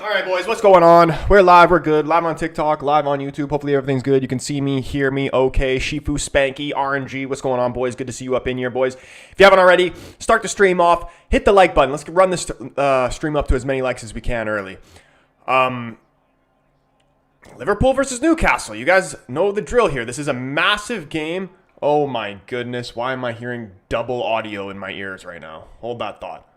All right, boys, what's going on? We're live, we're good. Live on TikTok, live on YouTube. Hopefully everything's good. You can see me, hear me, okay. Shifu, Spanky, RNG, what's going on, boys? Good to see you up in here, boys. If you haven't already, start the stream off. Hit the like button. Let's run this stream up to as many likes as we can early. Liverpool versus Newcastle. You guys know the drill here. This is a massive game. Oh, my goodness. Why am I hearing double audio in my ears right now? Hold that thought.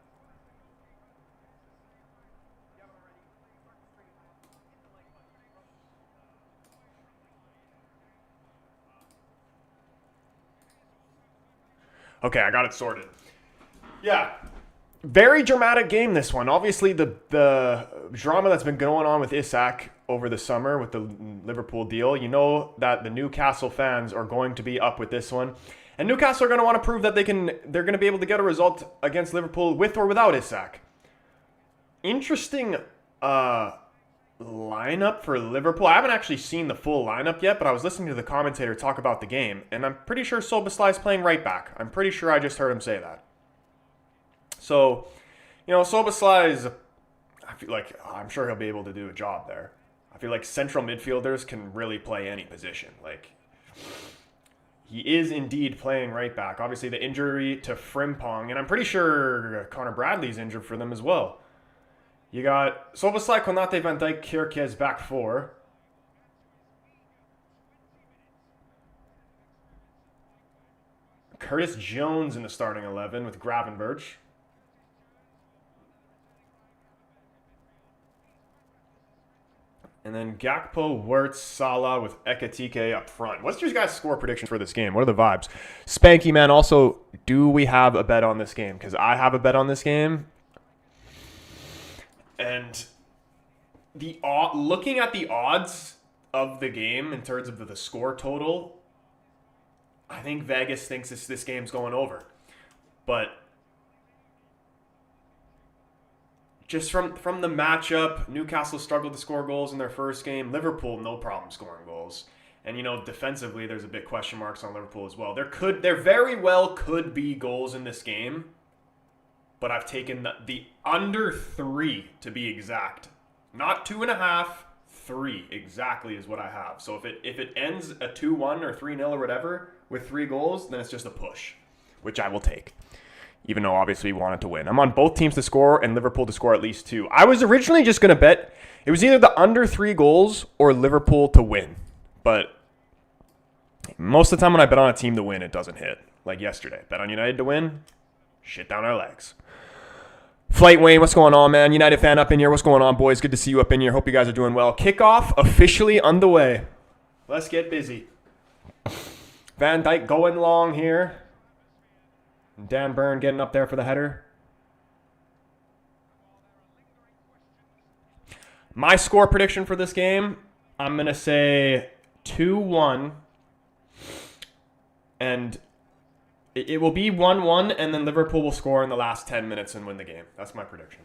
Okay, I got it sorted. Yeah, very dramatic game, this one. Obviously, the drama that's been going on with Isak over the summer with the Liverpool deal, you know that the Newcastle fans are going to be up with this one. And Newcastle are going to want to prove that they're going to be able to get a result against Liverpool with or without Isak. Interesting lineup for Liverpool. I haven't actually seen the full lineup yet, but I was listening to the commentator talk about the game, and I'm pretty sure Szoboszlai is playing right back. I'm pretty sure I just heard him say that. So, you know, Szoboszlai is, I feel like, I'm sure he'll be able to do a job there. I feel like central midfielders can really play any position. Like, he is indeed playing right back. Obviously, the injury to Frimpong, and I'm pretty sure Connor Bradley's injured for them as well. You got Szoboszlai, Konate, Van Dijk, Kierke's back four. Curtis Jones in the starting 11 with Gravenberch. And then Gakpo, Wirtz, Salah with Ekitike up front. What's your guys' score predictions for this game? What are the vibes? Spanky, man, also, do we have a bet on this game? Because I have a bet on this game. And looking at the odds of the game in terms of the score total, I think Vegas thinks this game's going over. But just from the matchup, Newcastle struggled to score goals in their first game. Liverpool, no problem scoring goals. And, you know, defensively, there's a big question marks on Liverpool as well. There very well could be goals in this game. But I've taken the under 3 to be exact. Not 2.5, 3 exactly is what I have. So if it ends a 2-1 or 3-0 or whatever with 3 goals, then it's just a push, which I will take. Even though obviously we wanted to win. I'm on both teams to score and Liverpool to score at least 2. I was originally just going to bet it was either the under 3 goals or Liverpool to win. But most of the time when I bet on a team to win, it doesn't hit. Like yesterday. Bet on United to win, shit down our legs. Flight Wayne, what's going on, man? United fan up in here. What's going on, boys? Good to see you up in here. Hope you guys are doing well. Kickoff officially underway. Let's get busy. Van Dijk going long here. Dan Burn getting up there for the header. My score prediction for this game, I'm going to say 2-1. And it will be 1-1, and then Liverpool will score in the last 10 minutes and win the game. That's my prediction.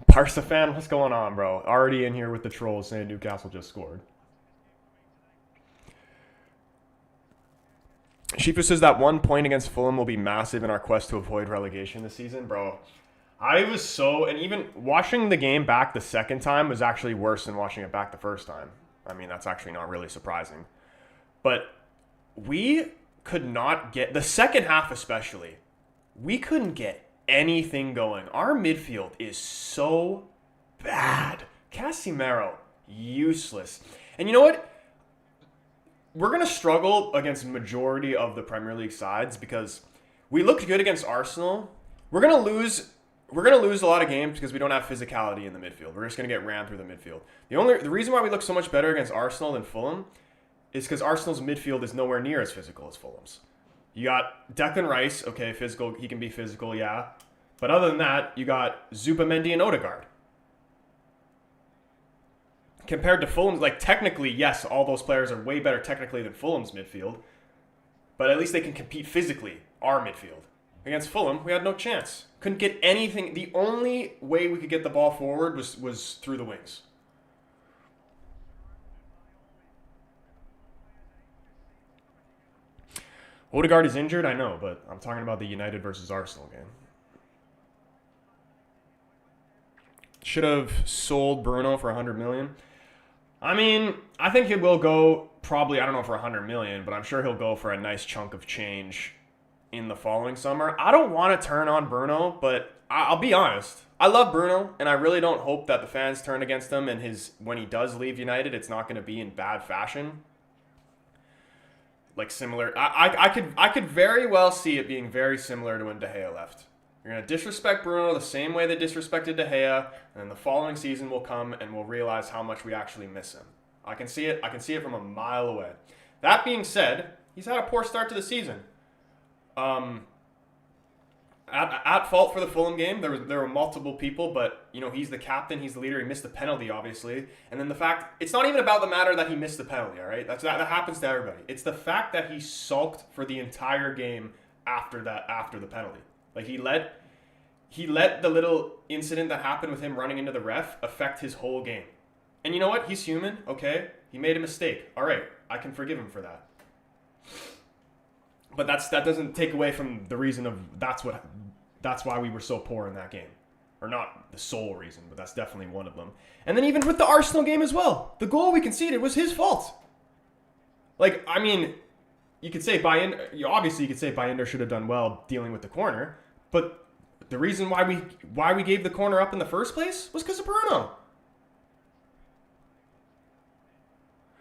Barca fan, what's going on, bro? Already in here with the trolls saying Newcastle just scored. Shifu says that 1 point against Fulham will be massive in our quest to avoid relegation this season. Bro, I was so... And even watching the game back the second time was actually worse than watching it back the first time. I mean, that's actually not really surprising. But we could not get... The second half especially, we couldn't get anything going. Our midfield is so bad. Casemiro, useless. And you know what? We're going to struggle against the majority of the Premier League sides because we looked good against Arsenal. We're going to lose a lot of games because we don't have physicality in the midfield. We're just going to get ran through the midfield. The reason why we look so much better against Arsenal than Fulham is because Arsenal's midfield is nowhere near as physical as Fulham's. You got Declan Rice, okay, physical, he can be physical, yeah. But other than that, you got Zubimendi and Odegaard. Compared to Fulham's, like technically, yes, all those players are way better technically than Fulham's midfield. But at least they can compete physically, our midfield. Against Fulham, we had no chance. Couldn't get anything. The only way we could get the ball forward was through the wings. Odegaard is injured, I know, but I'm talking about the United versus Arsenal game. should have sold Bruno for 100 million. I mean, I think he will go probably, I don't know, for 100 million, but I'm sure he'll go for a nice chunk of change in the following summer. I don't want to turn on Bruno, but I'll be honest. I love Bruno, and I really don't hope that the fans turn against him and when he does leave United, it's not going to be in bad fashion. Like similar, I could very well see it being very similar to when De Gea left. You're going to disrespect Bruno the same way they disrespected De Gea, and then the following season will come and we'll realize how much we actually miss him. I can see it. I can see it from a mile away. That being said, he's had a poor start to the season. At fault for the Fulham game, there were multiple people, but he's the captain, he's the leader. He missed the penalty, obviously, and then the fact it's not even about the matter that he missed the penalty. All right, that happens to everybody. It's the fact that he sulked for the entire game after the penalty. Like he let the little incident that happened with him running into the ref affect his whole game. And you know what? He's human. Okay, he made a mistake. All right, I can forgive him for that. But that doesn't take away from the reason of that's why we were so poor in that game. Or not the sole reason, but that's definitely one of them. And then even with the Arsenal game as well, the goal we conceded was his fault. Like, I mean, you could say Bayender should have done well dealing with the corner, but the reason why we gave the corner up in the first place was because of Bruno.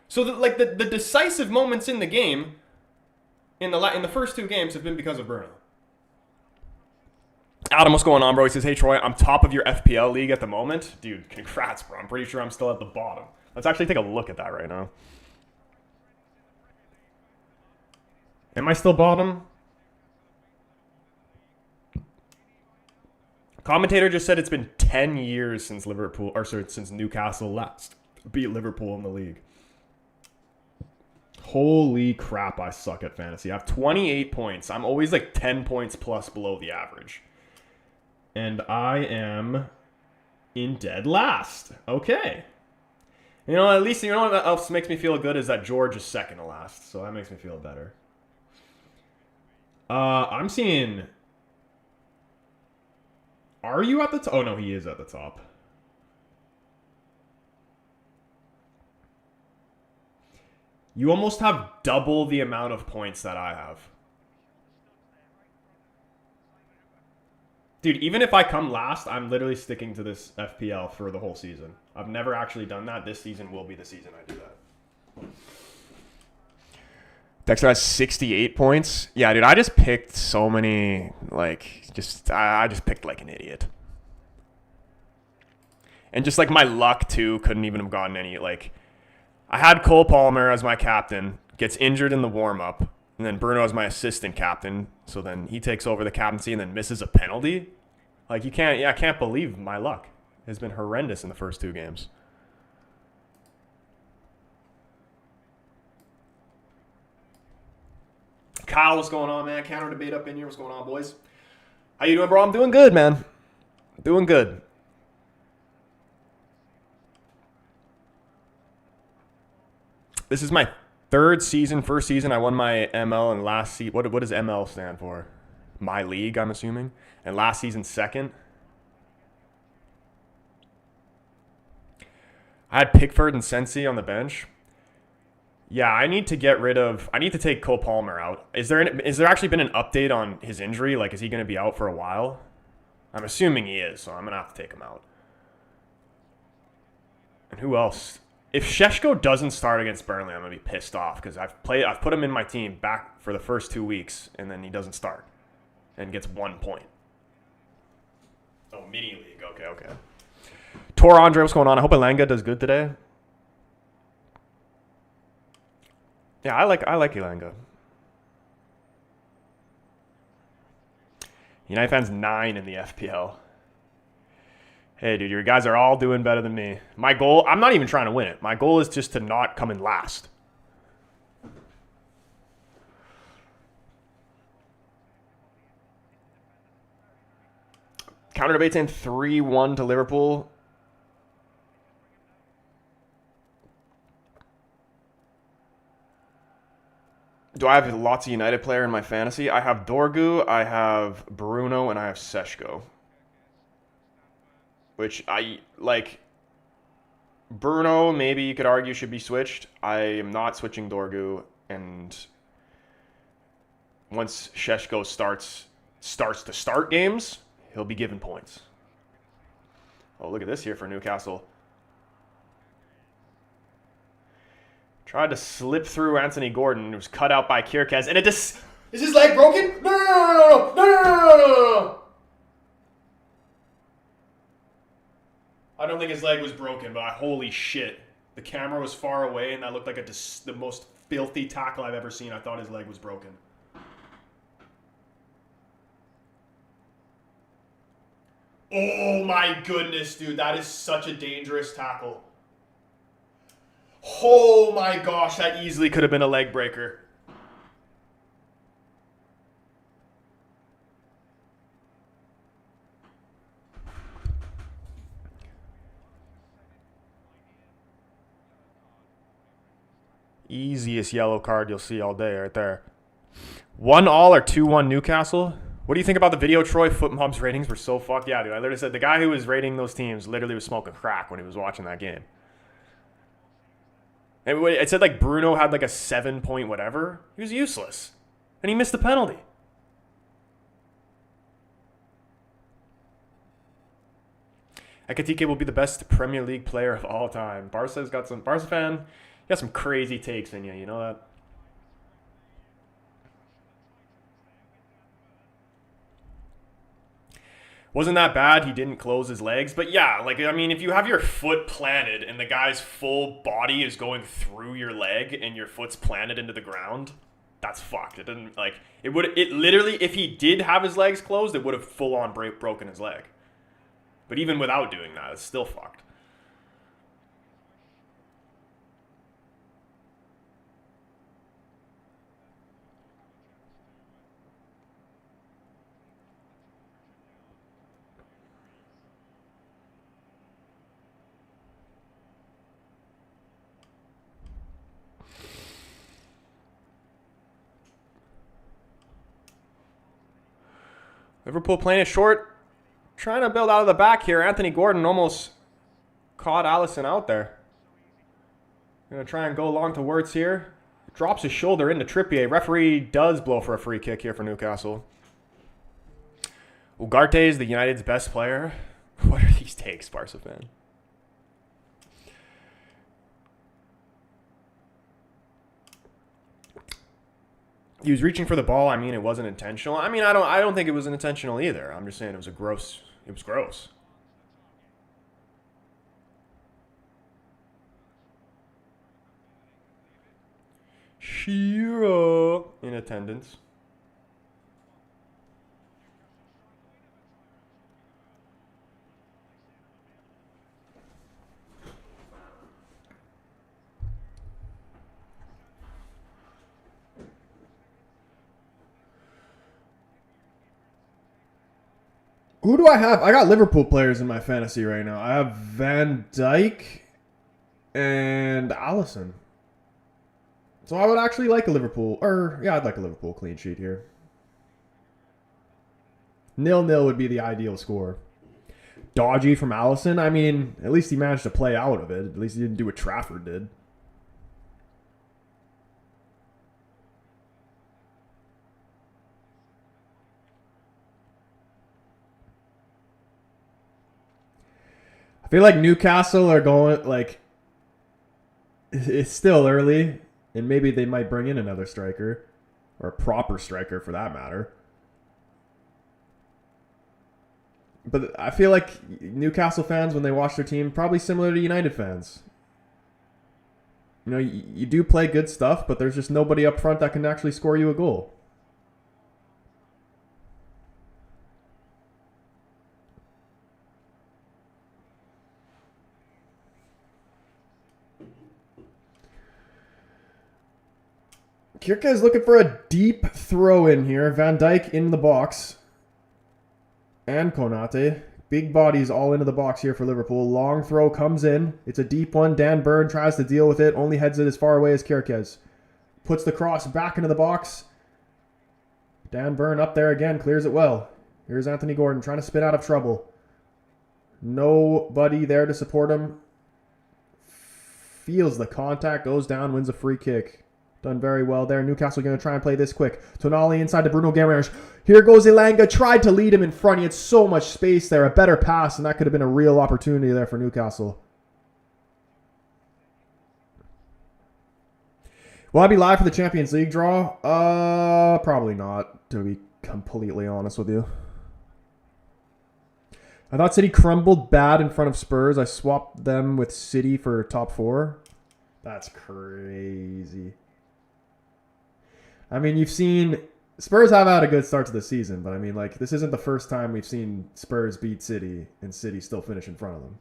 So the decisive moments in the game in the first two games have been because of Bruno. Adam, what's going on, bro? He says, hey, Troy, I'm top of your FPL league at the moment. Dude, congrats, bro. I'm pretty sure I'm still at the bottom. Let's actually take a look at that right now. Am I still bottom? Commentator just said it's been 10 years since since Newcastle last beat Liverpool in the league. Holy crap, I suck at fantasy. I have 28 points. I'm always like 10 points plus below the average. And I am in dead last. Okay. At least what else makes me feel good is that George is second to last. So that makes me feel better. I'm seeing... Are you at the top? Oh, no, he is at the top. You almost have double the amount of points that I have. Dude, even if I come last, I'm literally sticking to this FPL for the whole season. I've never actually done that. This season will be the season I do that. Dexter has 68 points. Yeah, dude, I just picked so many, I just picked like an idiot. And just like my luck, too, couldn't even have gotten any, I had Cole Palmer as my captain, gets injured in the warm-up, and then Bruno as my assistant captain. So then he takes over the captaincy and then misses a penalty. I can't believe my luck. It has been horrendous in the first two games. Kyle, what's going on, man? Counter debate up in here. What's going on, boys? How you doing, bro? I'm doing good, man. Doing good. This is my first season I won my ML, and last season, what does ML stand for? My league, I'm assuming. And last season, second. I had Pickford and Sensi on the bench. Yeah, I need to take Cole Palmer out. Is there actually been an update on his injury? Is he going to be out for a while? I'm assuming he is, so I'm going to have to take him out. And who else? If Šeško doesn't start against Burnley, I'm going to be pissed off because I've put him in my team back for the first 2 weeks, and then he doesn't start and gets 1 point. Oh, mini league. Okay. Tor Andre, what's going on? I hope Elanga does good today. Yeah, I like Elanga. United fans 9 in the FPL. Hey, dude, your guys are all doing better than me. My goal, I'm not even trying to win it. My goal is just to not come in last. Counter debate saying 3-1 to Liverpool. Do I have lots of United player in my fantasy? I have Dorgu, I have Bruno, and I have Šeško. which I like. Bruno, maybe you could argue, should be switched. I am not switching Dorgu, and once Šeško starts to start games, he'll be given points. Oh, look at this here for Newcastle. Tried to slip through Anthony Gordon. It was cut out by Kirkez, and it just... Is his leg broken? No. I don't think his leg was broken, but holy shit. The camera was far away, and that looked like the most filthy tackle I've ever seen. I thought his leg was broken. Oh my goodness, dude. That is such a dangerous tackle. Oh my gosh, that easily could have been a leg breaker. Easiest yellow card you'll see all day right there. 1-1 or 2-1 Newcastle. What do you think about the video, Troy? Footmob's ratings were so fucked. Yeah, dude. I literally said the guy who was rating those teams literally was smoking crack when he was watching that game. And it said like Bruno had like a 7-point whatever. He was useless. And he missed the penalty. Ekatike will be the best Premier League player of all time. Barca fan, you got some crazy takes in you. You know that? Wasn't that bad? He didn't close his legs. But yeah, like, I mean, if you have your foot planted and the guy's full body is going through your leg and your foot's planted into the ground, that's fucked. It didn't, like, it literally, if he did have his legs closed, it would have full on broken his leg. But even without doing that, it's still fucked. Liverpool playing it short, trying to build out of the back here. Anthony Gordon almost caught Alisson out there. Going to try and go long to Wirtz here. Drops his shoulder into Trippier. Referee does blow for a free kick here for Newcastle. Ugarte is the United's best player. What are these takes, Barca fan? He was reaching for the ball. I mean, it wasn't intentional. I mean, I don't think it was intentional either. I'm just saying it was gross. Shiro in attendance. Who do I have? I got Liverpool players in my fantasy right now. I have Van Dijk and Alisson. So I would actually like a Liverpool, I'd like a Liverpool clean sheet here. 0-0 would be the ideal score. Dodgy from Alisson. I mean, at least he managed to play out of it. At least he didn't do what Trafford did. I feel like Newcastle are going, like, it's still early, and maybe they might bring in another striker, or a proper striker for that matter. But I feel like Newcastle fans, when they watch their team, probably similar to United fans. You know, you do play good stuff, but there's just nobody up front that can actually score you a goal. Kirka is looking for a deep throw in here. Van Dijk in the box. And Konate. Big bodies all into the box here for Liverpool. Long throw comes in. It's a deep one. Dan Burn tries to deal with it. Only heads it as far away as Kirkez. Puts the cross back into the box. Dan Burn up there again. Clears it well. Here's Anthony Gordon trying to spin out of trouble. Nobody there to support him. Feels the contact, goes down, wins a free kick. Done very well there. Newcastle going to try and play this quick. Tonali inside to Bruno Guimaraes. Here goes Elanga. Tried to lead him in front. He had so much space there. A better pass, and that could have been a real opportunity there for Newcastle. Will I be live for the Champions League draw? Probably not, to be completely honest with you. I thought City crumbled bad in front of Spurs. I swapped them with City for top 4. That's crazy. I mean, you've seen... Spurs have had a good start to the season, but I mean, like, this isn't the first time we've seen Spurs beat City and City still finish in front of them.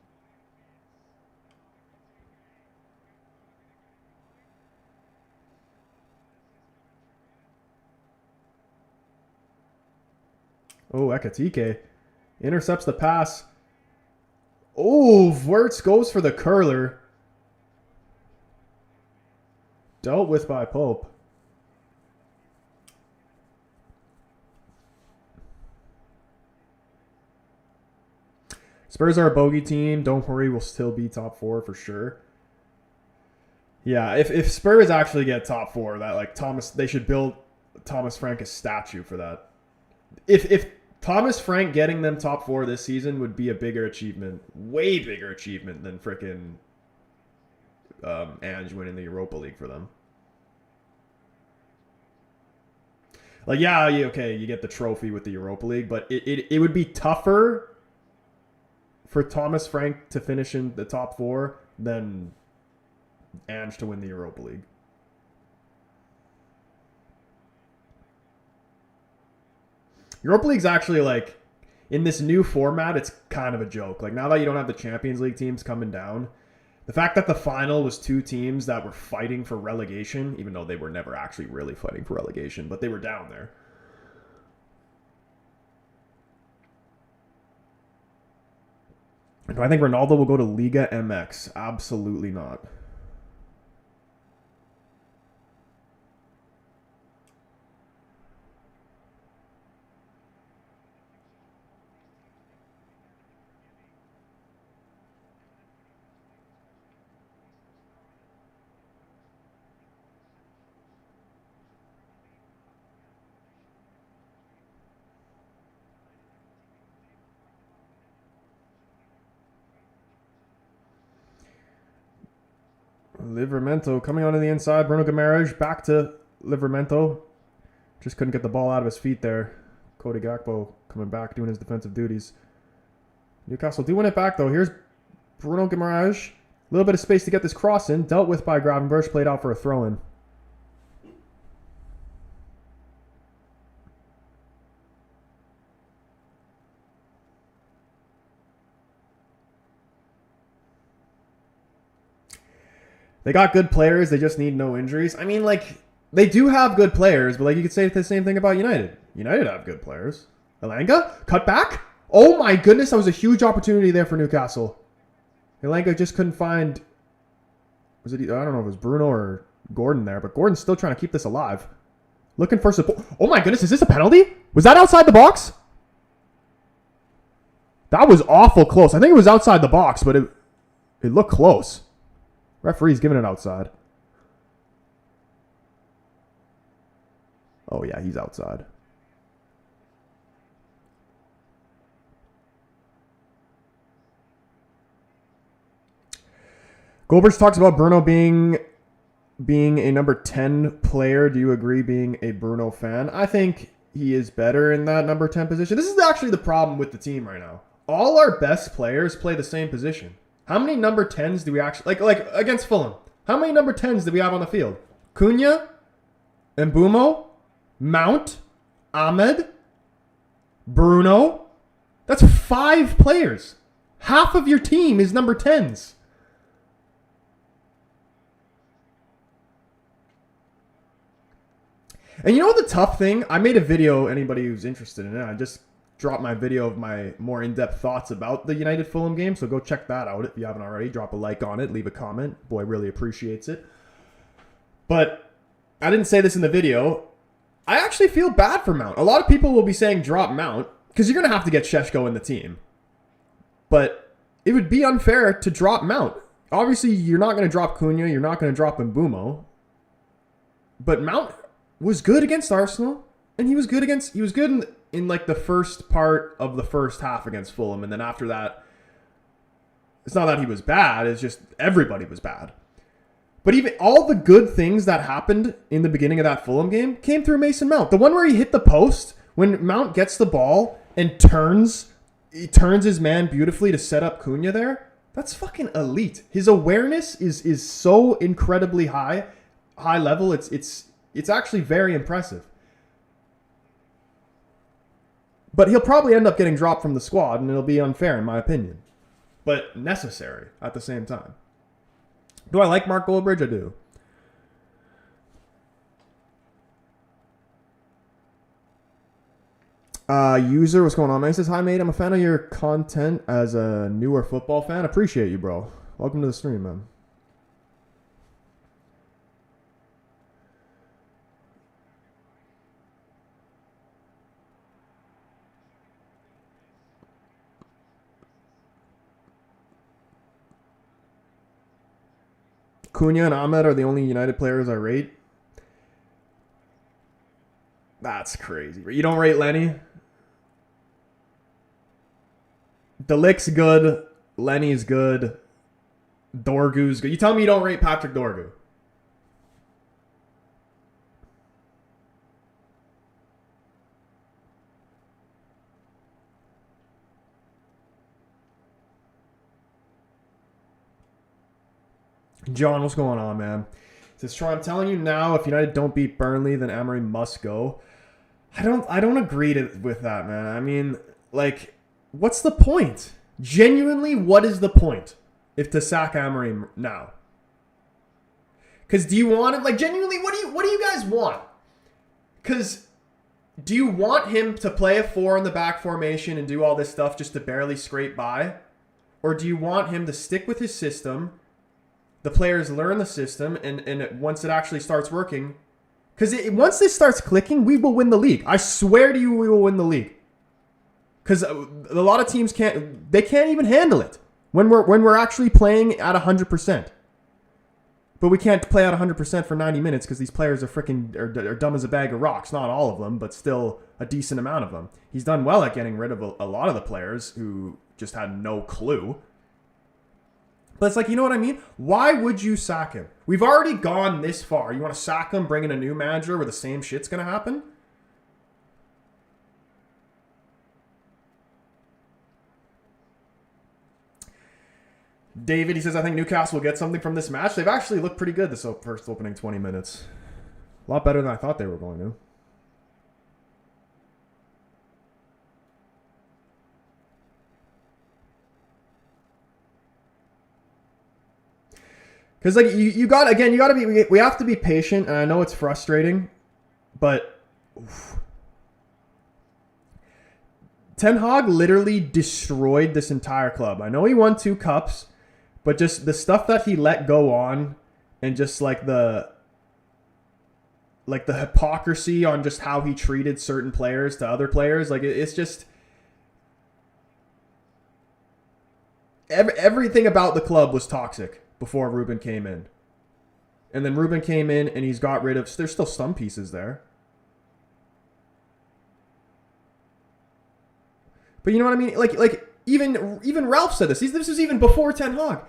Oh, Ekatike intercepts the pass. Oh, Wirtz goes for the curler. Dealt with by Pope. Spurs are a bogey team. Don't worry, we'll still be top 4 for sure. Yeah, if Spurs actually get top 4, that like they should build Thomas Frank a statue for that. If Thomas Frank getting them top 4 this season would be a bigger achievement, way bigger achievement than frickin' Ange winning the Europa League for them. Like, yeah, okay, you get the trophy with the Europa League, but it would be tougher for Thomas Frank to finish in the top 4 than Ange to win the Europa League. Europa League's actually, like, in this new format, it's kind of a joke. Like, now that you don't have the Champions League teams coming down, the fact that the final was 2 teams that were fighting for relegation, even though they were never actually really fighting for relegation, but they were down there. Do I think Ronaldo will go to Liga MX? Absolutely not. Livramento coming onto the inside. Bruno Guimaraes back to Livramento. Just couldn't get the ball out of his feet there. Cody Gakpo coming back, doing his defensive duties. Newcastle do win it back, though. Here's Bruno Guimaraes. A little bit of space to get this cross in. Dealt with by Gravenberch. Played out for a throw-in. They got good players. They just need no injuries. I mean, like, they do have good players, but, like, you could say the same thing about United. United have good players. Elanga, cut back. Oh, my goodness. That was a huge opportunity there for Newcastle. Elanga just couldn't find... I don't know if it was Bruno or Gordon there, but Gordon's still trying to keep this alive. Looking for support. Oh, my goodness. Is this a penalty? Was that outside the box? That was awful close. I think it was outside the box, but it looked close. Referee's giving it outside. Oh, yeah, he's outside. Goldberg talks about Bruno being a number 10 player. Do you agree being a Bruno fan? I think he is better in that number 10 position. This is actually the problem with the team right now. All our best players play the same position. How many number 10s do we actually... Like against Fulham. How many number 10s do we have on the field? Cunha, Mbumo, Mount, Ahmed, Bruno. That's 5 players. Half of your team is number 10s. And you know what the tough thing? I made a video, anybody who's interested in it, I just dropped my video of my more in-depth thoughts about the United Fulham game, so go check that out if you haven't already. Drop a like on it, leave a comment. Boy really appreciates it. But I didn't say this in the video. I actually feel bad for Mount. A lot of people will be saying drop Mount because you're going to have to get Šeško in the team. But it would be unfair to drop Mount. Obviously, you're not going to drop Cunha. You're not going to drop Mbumo. But Mount was good against Arsenal, and he was good in like the first part of the first half against Fulham, and then after that, it's not that he was bad. It's just everybody was bad. But even all the good things that happened in the beginning of that Fulham game came through Mason Mount. The one where he hit the post, when Mount gets the ball and turns his man beautifully to set up Cunha there, that's fucking elite. His awareness is so incredibly high level. It's actually very impressive. But he'll probably end up getting dropped from the squad, and it'll be unfair in my opinion. But necessary at the same time. Do I like Mark Goldbridge? I do. User, what's going on, man? He says, hi, mate. I'm a fan of your content as a newer football fan. Appreciate you, bro. Welcome to the stream, man. Cunha and Ahmed are the only United players I rate. That's crazy. You don't rate Lenny? Delict's good. Lenny's good. Dorgu's good. You tell me you don't rate Patrick Dorgu. John, what's going on, man? Says Troy, I'm telling you now, if United don't beat Burnley, then Emery must go. I don't agree with that, man. I mean, like, what's the point? Genuinely, what is the point if to sack Emery now? Because do you want it? Like, genuinely, what do you guys want? Because do you want him to play a 4 in the back formation and do all this stuff just to barely scrape by? Or do you want him to stick with his system? The players learn the system, and once it actually starts working, because once this starts clicking, we will win the league. I swear to you, we will win the league. Because a lot of teams can't even handle it when we're actually playing at 100%. But we can't play at 100% for 90 minutes because these players are dumb as a bag of rocks. Not all of them, but still a decent amount of them. He's done well at getting rid of a lot of the players who just had no clue. But it's like, you know what I mean? Why would you sack him? We've already gone this far. You want to sack him, bring in a new manager where the same shit's going to happen? David, he says, I think Newcastle will get something from this match. They've actually looked pretty good this first opening 20 minutes. A lot better than I thought they were going to. Because like we have to be patient, and I know it's frustrating, but Ten Hag literally destroyed this entire club. I know he won 2 cups, but just the stuff that he let go on, and just like the hypocrisy on just how he treated certain players to other players, like it's just everything about the club was toxic before Ruben came in. And then Ruben came in and he's got rid of... There's still some pieces there. But you know what I mean? Like even Ralph said this. This was even before Ten Hag.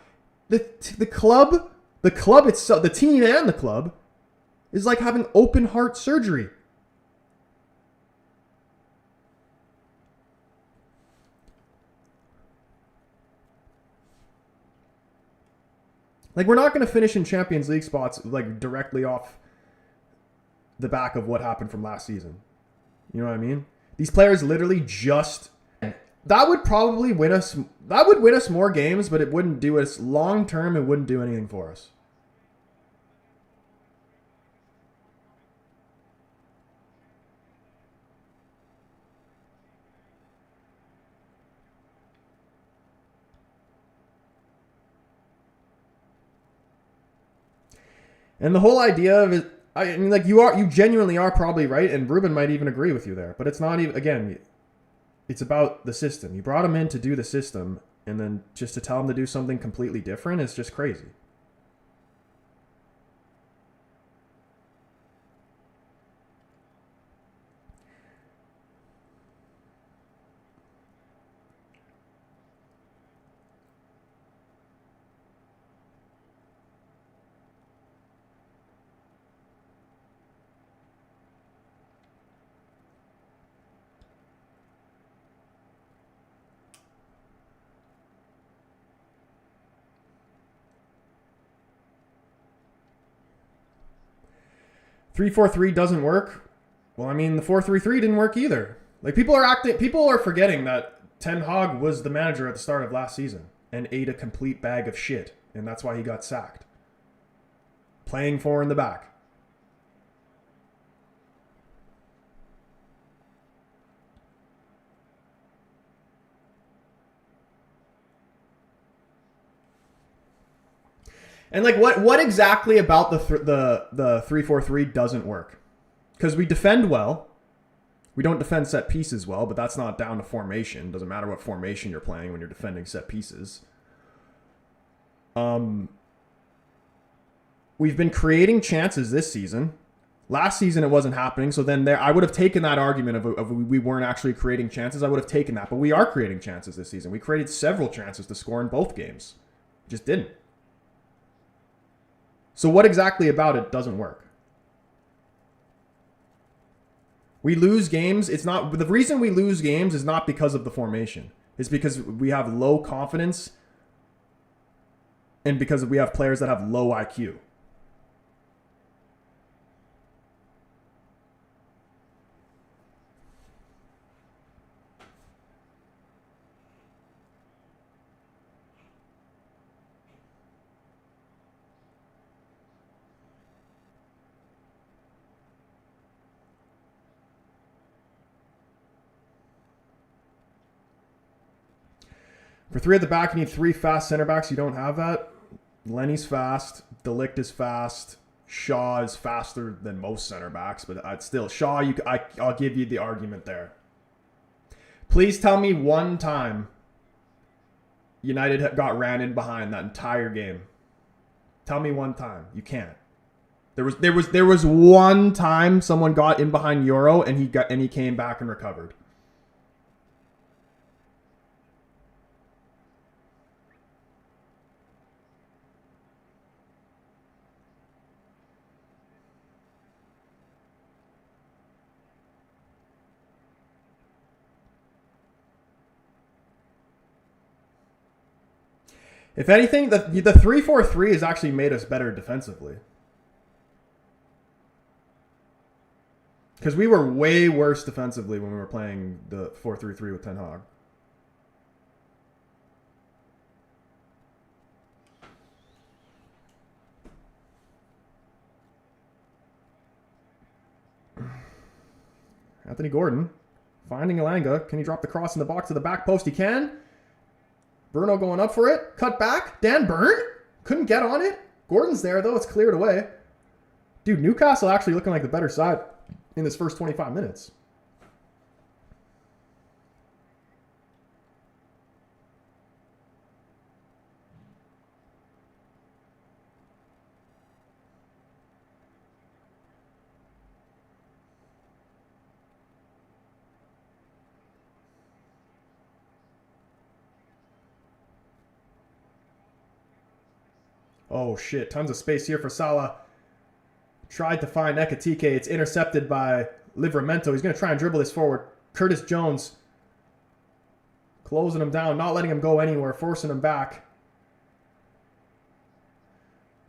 The club itself, the team and the club, is like having open heart surgery. Like, we're not going to finish in Champions League spots, like, directly off the back of what happened from last season. You know what I mean? These players literally just... That would probably win us... That would win us more games, but it wouldn't do us... Long term, it wouldn't do anything for us. And the whole idea of it, I mean, like, you genuinely are probably right, and Ruben might even agree with you there. But it's not even, again, it's about the system. You brought him in to do the system, And then just to tell him to do something completely different is just crazy. Three-four-three doesn't work. Well, I mean, the 4-3-3 didn't work either. Like, people are forgetting that Ten Hag was the manager at the start of last season and ate a complete bag of shit, and that's why he got sacked. Playing 4 in the back. And like, what exactly about the 3-4-3 doesn't work? Because we defend well. We don't defend set pieces well, but that's not down to formation. Doesn't matter what formation you're playing when you're defending set pieces. We've been creating chances this season. Last season it wasn't happening, so then I would have taken that argument of we weren't actually creating chances. I would have taken that, but we are creating chances this season. We created several chances to score in both games. Just didn't. So what exactly about it doesn't work? We lose games. It's not the reason we lose games is not because of the formation. It's because we have low confidence and because we have players that have low IQ. For 3 at the back, you need 3 fast center backs. You don't have that. Lenny's fast. De Ligt is fast. Shaw is faster than most center backs, but I'd still Shaw. I'll give you the argument there. Please tell me one time United got ran in behind that entire game. Tell me one time. You can't. There was one time someone got in behind Euro and he came back and recovered. If anything, the 3-4-3 has actually made us better defensively. Because we were way worse defensively when we were playing the 4-3-3 with Ten Hag. Anthony Gordon finding Elanga. Can he drop the cross in the box to the back post? He can. Bruno going up for it. Cut back. Dan Burn. Couldn't get on it. Gordon's there, though. It's cleared away. Dude, Newcastle actually looking like the better side in this first 25 minutes. Oh, shit. Tons of space here for Salah. Tried to find Ekitike. It's intercepted by Livramento. He's going to try and dribble this forward. Curtis Jones closing him down, not letting him go anywhere, forcing him back.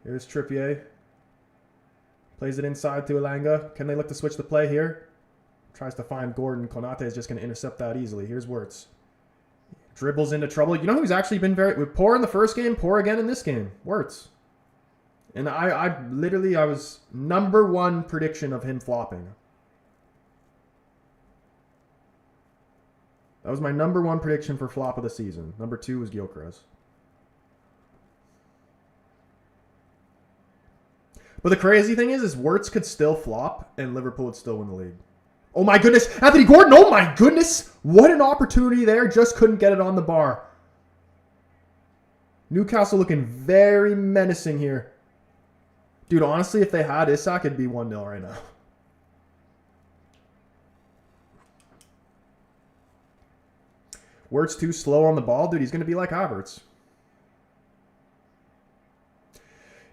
Here's Trippier. Plays it inside to Elanga. Can they look to switch the play here? Tries to find Gordon. Konate is just going to intercept that easily. Here's Wirtz. Dribbles into trouble. You know who's actually been very poor in the first game, poor again in this game? Wirtz. And I was number 1 prediction of him flopping. That was my number 1 prediction for flop of the season. Number 2 was Gyökeres. But the crazy thing is Wirtz could still flop and Liverpool would still win the league. Oh my goodness, Anthony Gordon, oh my goodness. What an opportunity there, just couldn't get it on the bar. Newcastle looking very menacing here. Dude, honestly, if they had Isak, it'd be 1-0 right now. Wirtz too slow on the ball. Dude, he's going to be like Havertz.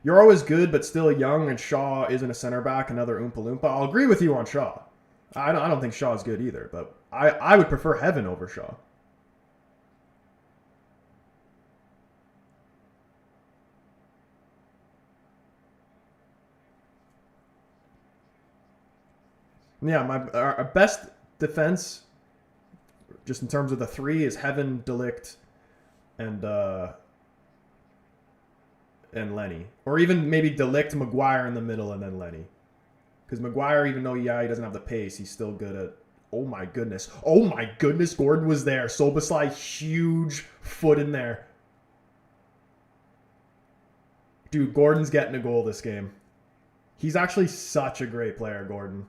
You're always good, but still young, and Shaw isn't a center back. Another Oompa Loompa. I'll agree with you on Shaw. I don't think Shaw's good either, but I would prefer Heaven over Shaw. Yeah, our best defense, just in terms of the three, is Heaven, Delict, and Lenny. Or even maybe Delict, Maguire in the middle, and then Lenny. Because Maguire, even though, yeah, he doesn't have the pace, he's still good at... Oh my goodness. Oh my goodness, Gordon was there. Soboslai, huge foot in there. Dude, Gordon's getting a goal this game. He's actually such a great player, Gordon.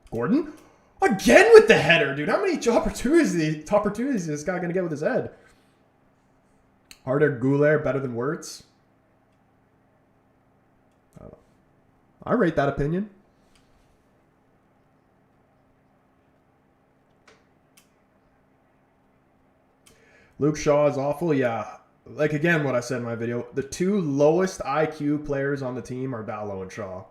Gordon? Again with the header, dude. How many opportunities is this guy going to get with his head? Harder Goulet better than Wirtz? I rate that opinion. Luke Shaw is awful. Yeah. Like, again, what I said in my video. The two lowest IQ players on the team are Dalot and Shaw.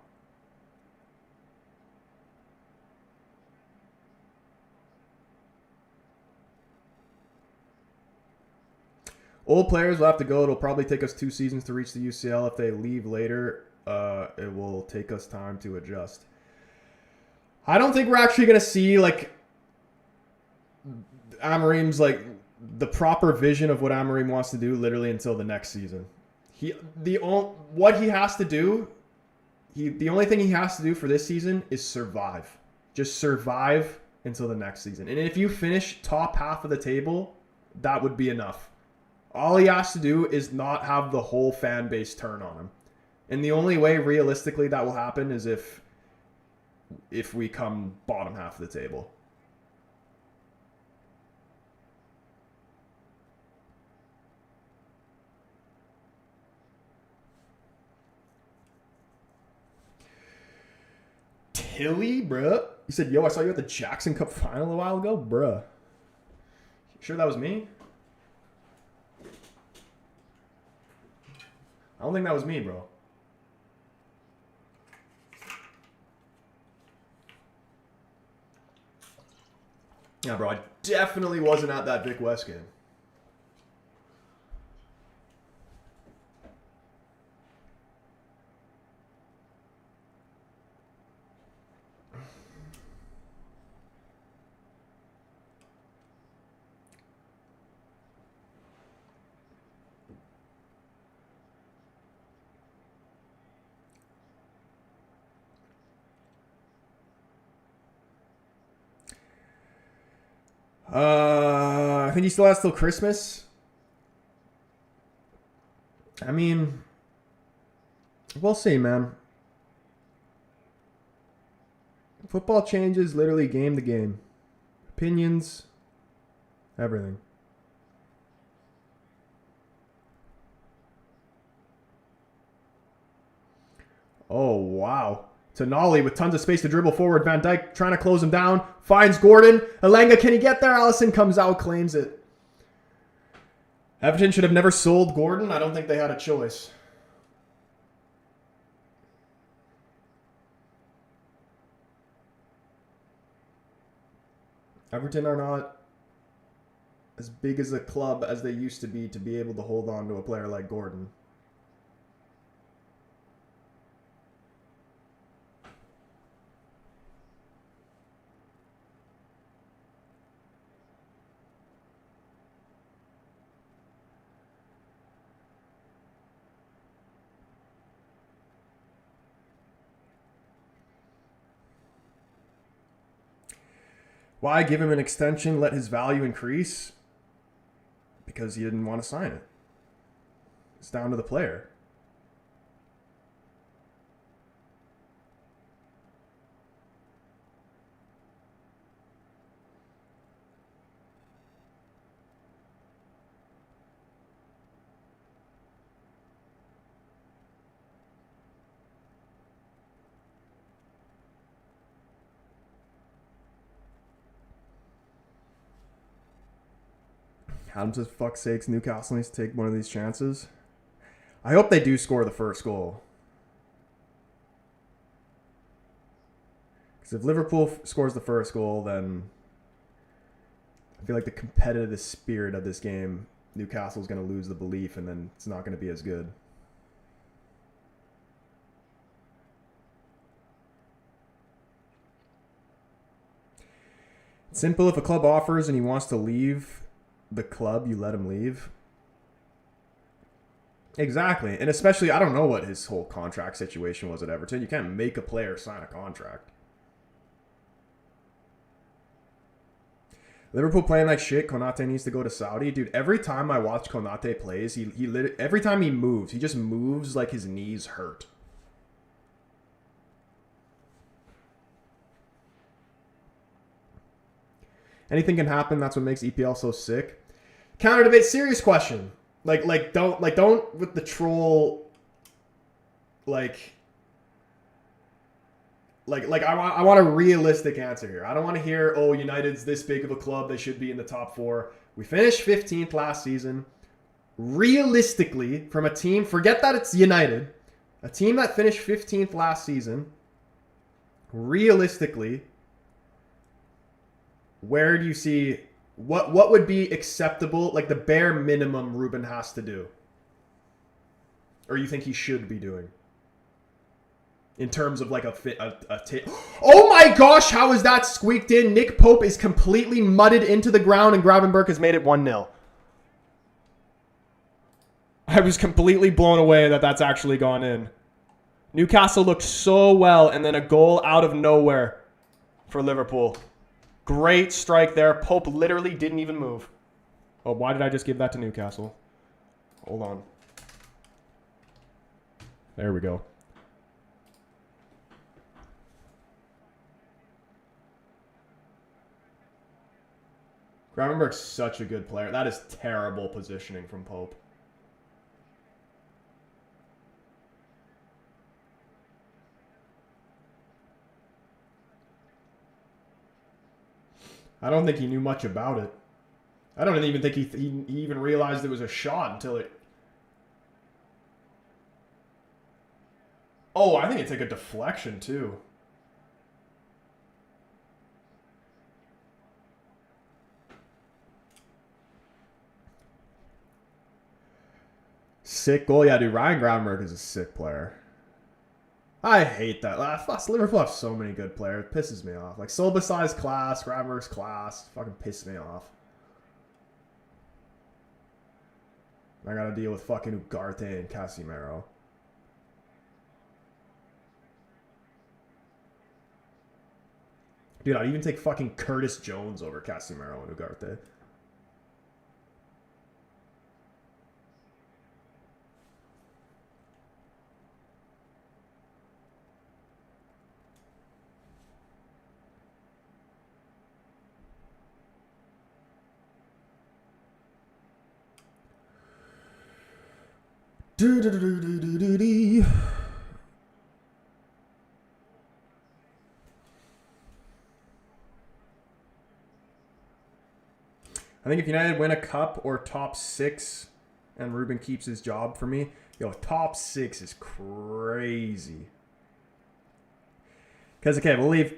Old players will have to go. It'll probably take us 2 seasons to reach the UCL. If they leave later, it will take us time to adjust. I don't think we're actually going to see, like, Amorim's, like, the proper vision of what Amorim wants to do literally until the next season. What he has to do, the only thing he has to do for this season is survive. Just survive until the next season. And if you finish top half of the table, that would be enough. All he has to do is not have the whole fan base turn on him. And the only way realistically that will happen is if we come bottom half of the table. Tilly, bruh. You said, yo, I saw you at the Jackson Cup final a while ago? Bruh. You sure that was me? I don't think that was me, bro. Yeah, bro, I definitely wasn't at that Vic West game. I think he still has till Christmas. I mean, we'll see, man. Football changes literally game to game. Opinions, everything. Oh, wow. Tonali with tons of space to dribble forward. Van Dijk trying to close him down. Finds Gordon. Elanga, can he get there? Allison comes out, claims it. Everton should have never sold Gordon. I don't think they had a choice. Everton are not as big as a club as they used to be able to hold on to a player like Gordon. Why give him an extension, let his value increase? Because he didn't want to sign it. It's down to the player. Adam says, fuck's sakes, Newcastle needs to take one of these chances. I hope they do score the first goal. Because if Liverpool scores the first goal, then I feel like the competitive spirit of this game, Newcastle's going to lose the belief, and then it's not going to be as good. It's simple. If a club offers and he wants to leave the club, you let him leave. Exactly. And especially, I don't know what his whole contract situation was at Everton. You can't make a player sign a contract. Liverpool playing like shit. Konate needs to go to Saudi. Dude, every time I watch Konate plays, every time he moves, he just moves like his knees hurt. Anything can happen. That's what makes EPL so sick. Counter debate. Serious question. Don't with the troll. I want a realistic answer here. I don't want to hear, oh, United's this big of a club, they should be in the top 4. We finished 15th last season. Realistically, from a team, forget that it's United, a team that finished 15th last season, realistically, where do you see, what would be acceptable, like the bare minimum Ruben has to do? Or you think he should be doing? In terms of like oh my gosh, how is that squeaked in? Nick Pope is completely mudded into the ground and Gravenberch has made it 1-0. I was completely blown away that that's actually gone in. Newcastle looked so well, and then a goal out of nowhere for Liverpool. Great strike there. Pope literally didn't even move. Oh, why did I just give that to Newcastle? Hold on. There we go. Gravenberch's such a good player. That is terrible positioning from Pope. I don't think he knew much about it. I don't even think he even realized it was a shot until it... Oh, I think it's like a deflection too. Sick goal. Yeah, dude, Ryan Gravenberch is a sick player. I hate that. Liverpool have so many good players. It pisses me off. Like, Solbassai's class, Gravenberch's class. Fucking pisses me off. I gotta deal with fucking Ugarte and Casemiro. Dude, I'd even take fucking Curtis Jones over Casemiro and Ugarte. I think if United win a cup or top 6 and Ruben keeps his job for me, yo, top 6 is crazy. Because, okay, we'll leave.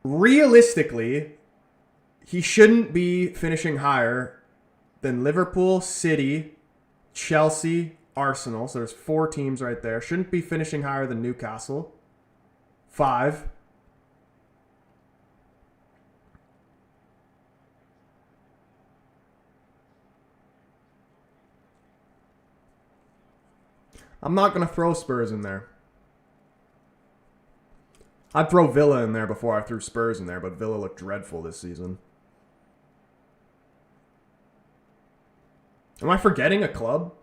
Realistically, he shouldn't be finishing higher than Liverpool, City, Chelsea, Arsenal. So there's 4 teams right there. Shouldn't be finishing higher than Newcastle. 5. I'm not going to throw Spurs in there. I'd throw Villa in there before I threw Spurs in there, but Villa looked dreadful this season. Am I forgetting a club?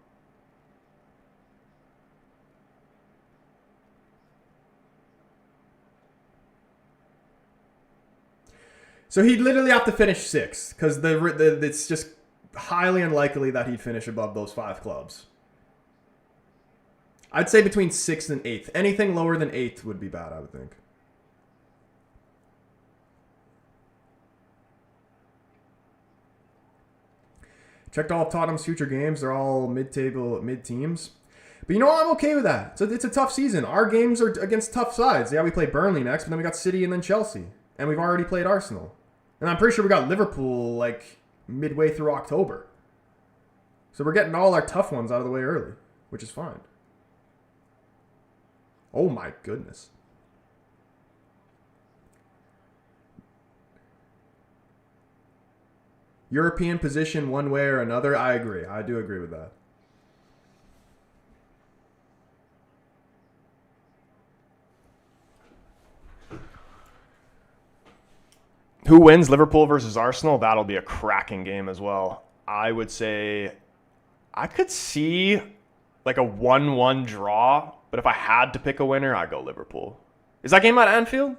So he'd literally have to finish 6, because it's just highly unlikely that he'd finish above those 5 clubs. I'd say between 6th and 8th. Anything lower than 8th would be bad, I would think. Checked all of Tottenham's future games. They're all mid-table, mid-teams. But you know what? I'm okay with that. So it's a tough season. Our games are against tough sides. Yeah, we play Burnley next, but then we got City and then Chelsea. And we've already played Arsenal. And I'm pretty sure we got Liverpool like midway through October. So we're getting all our tough ones out of the way early, which is fine. Oh my goodness. European position one way or another, I agree. I do agree with that. Who wins, Liverpool versus Arsenal? That'll be a cracking game as well. I would say I could see like a 1-1 draw, but if I had to pick a winner, I'd go Liverpool. Is that game at Anfield?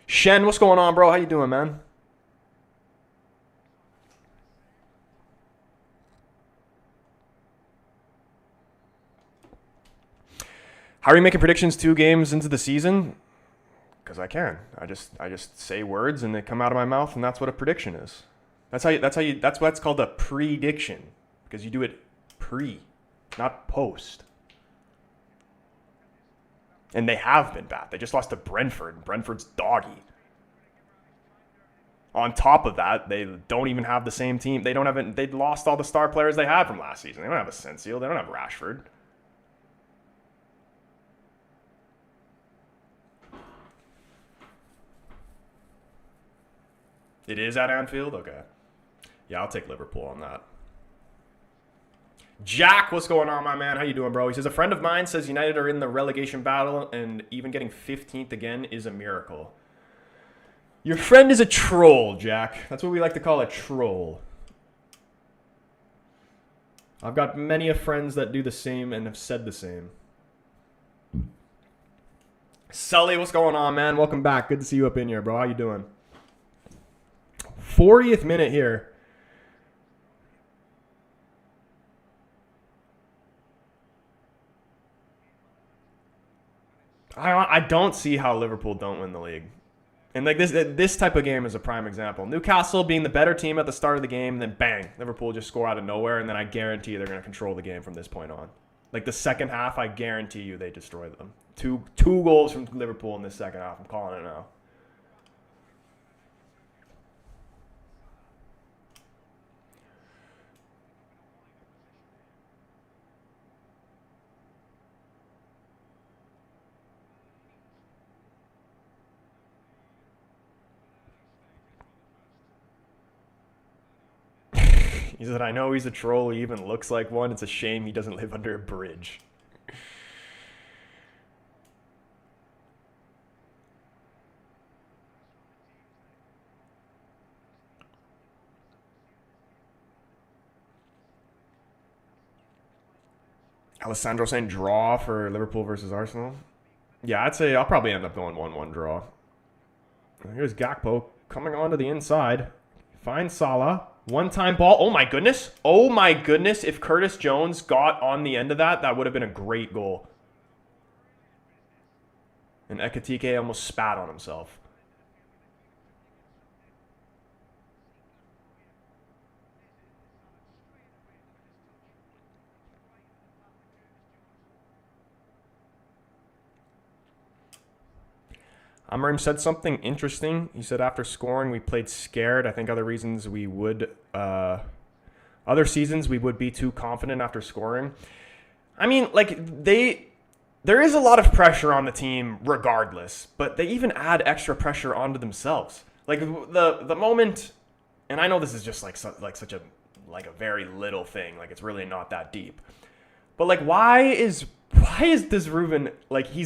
Shen, what's going on, bro? How you doing, man? How are you making predictions 2 games into the season? Because I can. I just say words and they come out of my mouth, and that's what a prediction is. That's what's called a prediction, because you do it pre, not post. And they have been bad. They just lost to Brentford. Brentford's doggy. On top of that, they don't even have the same team. They lost all the star players they had from last season. They don't have Asensio. They don't have Rashford. It is at Anfield? Okay. Yeah, I'll take Liverpool on that. Jack, what's going on, my man? How you doing, bro? He says, a friend of mine says United are in the relegation battle, and even getting 15th again is a miracle. Your friend is a troll, Jack. That's what we like to call a troll. I've got many of friends that do the same and have said the same. Sully, what's going on, man? Welcome back. Good to see you up in here, bro. How you doing? 40th minute here. I don't see how Liverpool don't win the league. And like this type of game is a prime example. Newcastle being the better team at the start of the game, then bang, Liverpool just score out of nowhere, and then I guarantee they're going to control the game from this point on. Like the second half, I guarantee you they destroy them. Two goals from Liverpool in this second half. I'm calling it now. He said, I know he's a troll. He even looks like one. It's a shame he doesn't live under a bridge. Alessandro saying draw for Liverpool versus Arsenal. Yeah, I'd say I'll probably end up going 1-1 draw. Here's Gakpo coming onto the inside. Finds Salah. One-time ball. Oh, my goodness. Oh, my goodness. If Curtis Jones got on the end of that, that would have been a great goal. And Ekitike almost spat on himself. Amarim said something interesting. He said after scoring, we played scared. I think other seasons we would be too confident after scoring. I mean, like there is a lot of pressure on the team regardless, but they even add extra pressure onto themselves. Like the moment, and I know this is just like such a very little thing. Like it's really not that deep. But like why is this Ruben, like he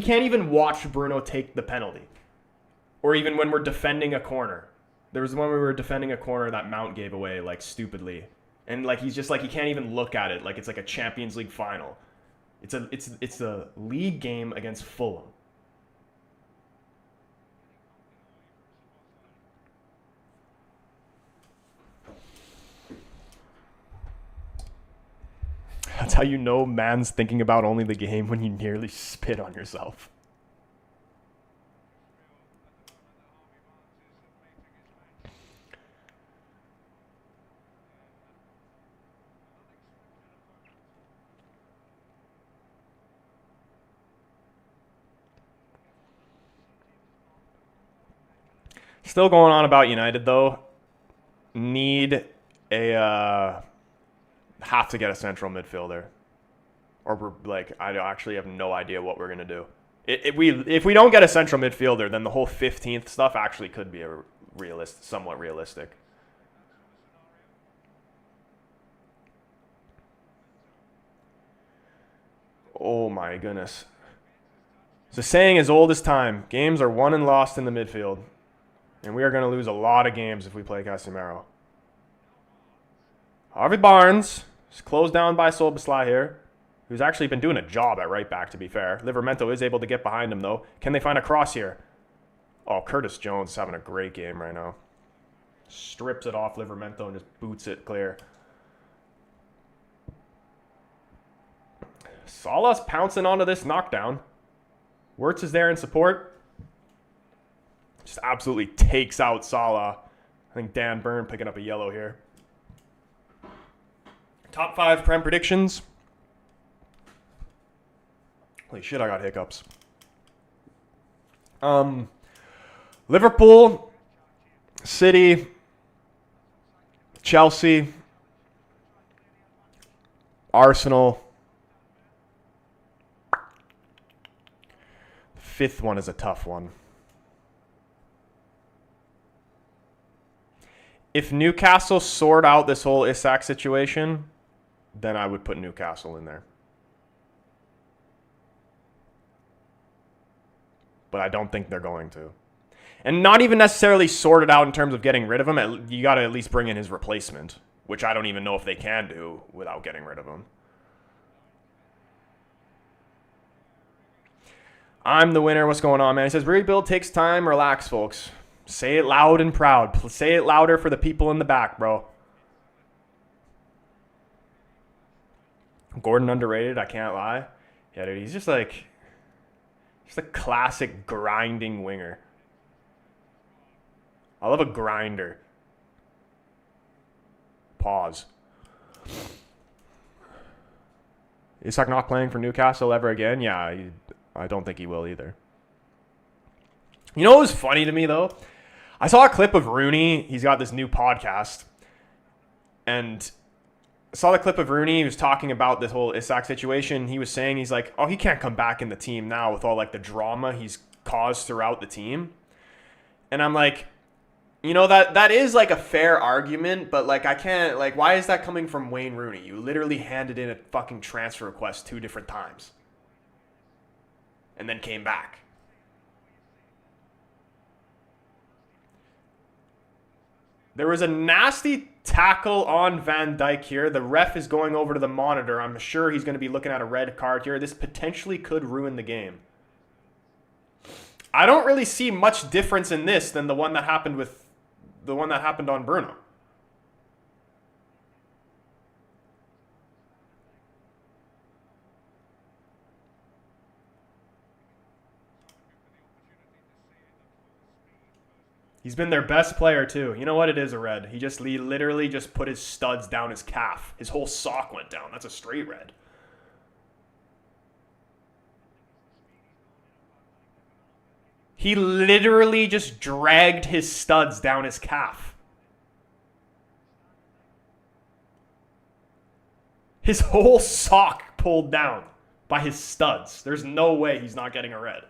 can't even watch Bruno take the penalty. Or even when we're defending a corner. There was one where we were defending a corner that Mount gave away, like, stupidly. And, like, he's just, like, he can't even look at it like it's, like, a Champions League final. It's a league game against Fulham. That's how you know man's thinking about only the game when you nearly spit on yourself. Still going on about United, though. Need a... have to get a central midfielder. Or we're like, I actually have no idea what we're going to do. If we don't get a central midfielder, then the whole 15th stuff actually could be somewhat realistic. Oh my goodness. It's a saying as old as time. Games are won and lost in the midfield. And we are going to lose a lot of games if we play Casemiro. Harvey Barnes is closed down by Solbaslai here, who's actually been doing a job at right back, to be fair. Livramento is able to get behind him, though. Can they find a cross here? Oh, Curtis Jones is having a great game right now. Strips it off Livramento and just boots it clear. Salah's pouncing onto this knockdown. Wirtz is there in support. Just absolutely takes out Salah. I think Dan Burn picking up a yellow here. Top 5 Prem predictions. Holy shit, I got hiccups. Liverpool, City, Chelsea, Arsenal. Fifth one is a tough one. If Newcastle sort out this whole Isak situation, then I would put Newcastle in there. But I don't think they're going to. And not even necessarily sort it out in terms of getting rid of him. You got to at least bring in his replacement, which I don't even know if they can do without getting rid of him. I'm the winner. What's going on, man? He says, rebuild takes time. Relax, folks. Say it loud and proud. Say it louder for the people in the back, bro. Gordon underrated, I can't lie. Yeah, dude, he's just a classic grinding winger. I love a grinder. Pause. Isak not playing for Newcastle ever again? Yeah, I don't think he will either. You know what was funny to me, though? I saw a clip of Rooney. He's got this new podcast. And I saw the clip of Rooney. He was talking about this whole Isak situation. He was saying, he's like, oh, he can't come back in the team now with all like the drama he's caused throughout the team. And I'm like, you know, that is like a fair argument, but like I can't, like, why is that coming from Wayne Rooney? You literally handed in a fucking transfer request 2 different times. And then came back. There was a nasty tackle on Van Dijk here. The ref is going over to the monitor. I'm sure he's going to be looking at a red card here. This potentially could ruin the game. I don't really see much difference in this than the one that happened on Bruno. He's been their best player, too. You know what? It is a red. He literally just put his studs down his calf. His whole sock went down. That's a straight red. He literally just dragged his studs down his calf. His whole sock pulled down by his studs. There's no way he's not getting a red.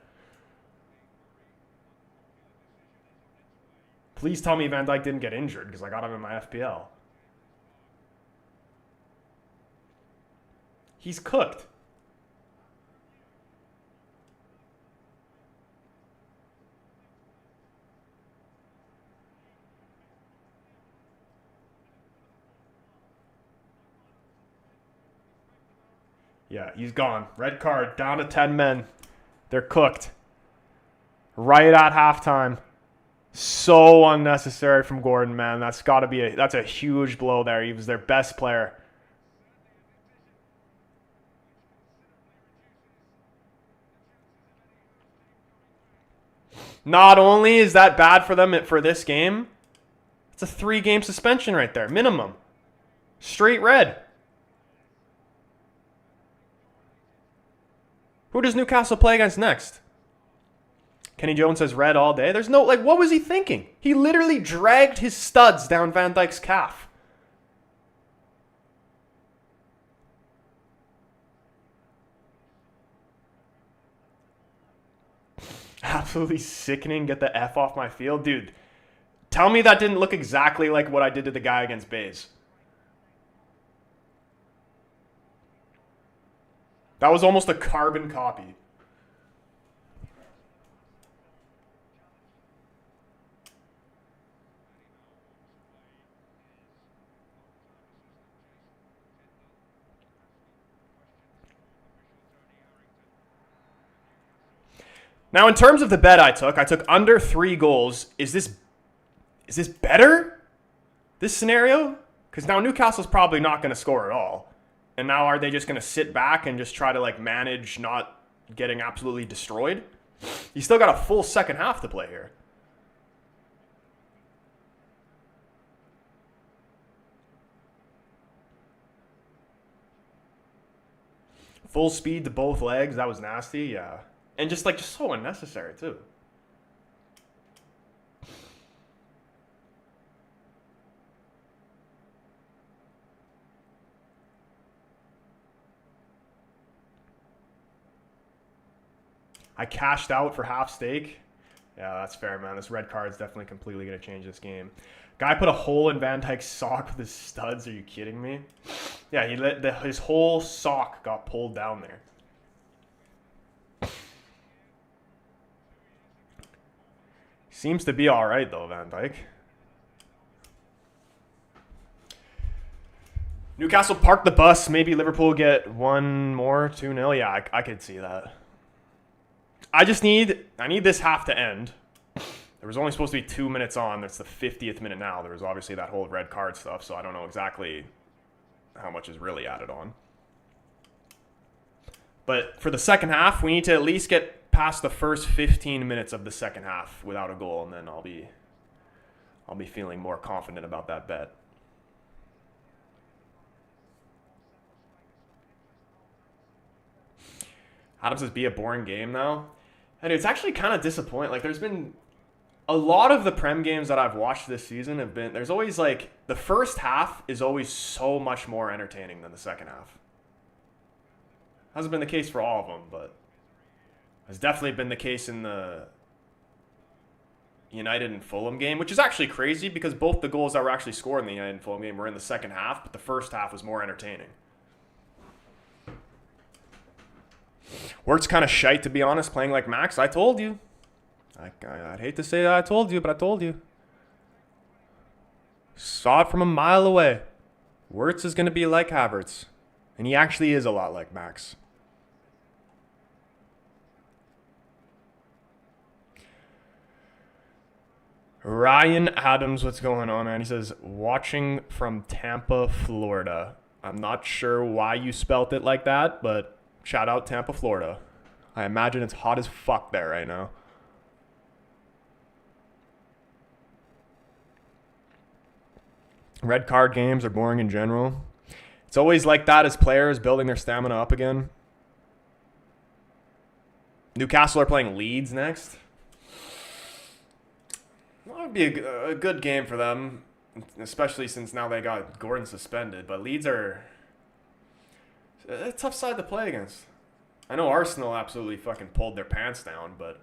Please tell me Van Dijk didn't get injured because I got him in my FPL. He's cooked. Yeah, he's gone. Red card, down to 10 men. They're cooked. Right at halftime. So unnecessary from Gordon, man. That's a huge blow there. He was their best player. Not only is that bad for them for this game, it's a 3-game suspension right there, minimum. Straight red. Who does Newcastle play against next? Kenny Jones says red all day. There's no, like, what was he thinking? He literally dragged his studs down Van Dijk's calf. Absolutely sickening. Get the F off my field. Dude, tell me that didn't look exactly like what I did to the guy against Bays. That was almost a carbon copy. Now, in terms of the bet I took under 3 goals. Is this better? This scenario? Because now Newcastle's probably not going to score at all. And now are they just going to sit back and just try to like manage not getting absolutely destroyed? You still got a full second half to play here. Full speed to both legs. That was nasty. Yeah. And just so unnecessary too. I cashed out for half stake. Yeah, that's fair, man. This red card is definitely completely going to change this game. Guy put a hole in Van Dijk's sock with his studs. Are you kidding me? Yeah, his whole sock got pulled down there. Seems to be all right, though, Van Dijk. Newcastle parked the bus. Maybe Liverpool get one more, 2-0. Yeah, I could see that. I need this half to end. There was only supposed to be 2 minutes on. That's the 50th minute now. There was obviously that whole red card stuff, so I don't know exactly how much is really added on. But for the second half, we need to at least get past the first 15 minutes of the second half without a goal, and then I'll be feeling more confident about that bet. Adam says, be a boring game now. And it's actually kind of disappointing. Like, there's been a lot of the Prem games that I've watched this season have been, there's always like, the first half is always so much more entertaining than the second half. Hasn't been the case for all of them, but has definitely been the case in the United and Fulham game, which is actually crazy because both the goals that were actually scored in the United and Fulham game were in the second half, but the first half was more entertaining. Work's kind of shite, to be honest, playing like Max. I told you. I'd hate to say that I told you, but I told you. Saw it from a mile away. Wirtz is going to be like Havertz. And he actually is a lot like Max. Ryan Adams, what's going on, man? He says, watching from Tampa, Florida. I'm not sure why you spelt it like that, but shout out Tampa, Florida. I imagine it's hot as fuck there right now. Red card games are boring in general. It's always like that as players building their stamina up again. Newcastle are playing Leeds next. That would be a good game for them, especially since now they got Gordon suspended. But Leeds are a tough side to play against. I know Arsenal absolutely fucking pulled their pants down, but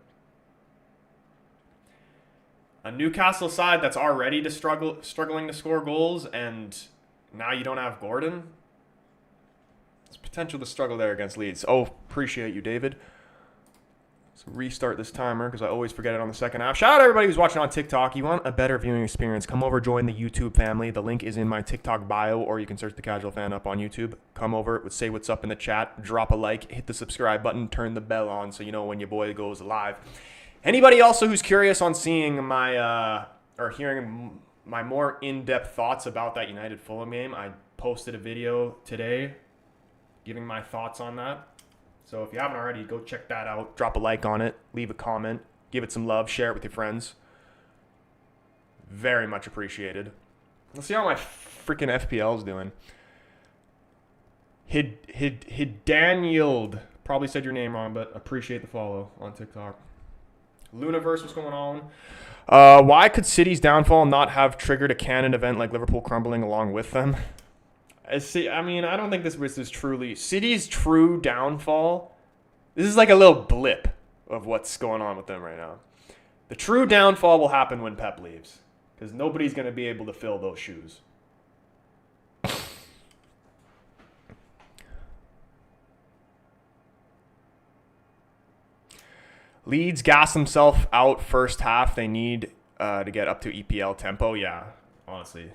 a Newcastle side that's already struggling to score goals, and now you don't have Gordon. There's potential to struggle there against Leeds. Oh, appreciate you, David. Let's restart this timer because I always forget it on the second half. Shout out to everybody who's watching on TikTok. You want a better viewing experience, come over, join the YouTube family. The link is in my TikTok bio, or you can search The Casual Fan up on YouTube. Come over, say what's up in the chat, drop a like, hit the subscribe button, turn the bell on so you know when your boy goes live. Anybody also who's curious on seeing my or hearing my more in-depth thoughts about that United Fulham game, I posted a video today giving my thoughts on that. So if you haven't already, go check that out. Drop a like on it. Leave a comment. Give it some love. Share it with your friends. Very much appreciated. Let's see how my freaking FPL is doing. Danieled. Probably said your name wrong, but appreciate the follow on TikTok. Luniverse, what's going on? Why could City's downfall not have triggered a canon event like Liverpool crumbling along with them? I mean, I don't think this is truly City's true downfall. This is like a little blip of what's going on with them right now. The true downfall will happen when Pep leaves, because nobody's going to be able to fill those shoes. Leeds gas himself out first half. They need to get up to EPL tempo. Yeah, honestly,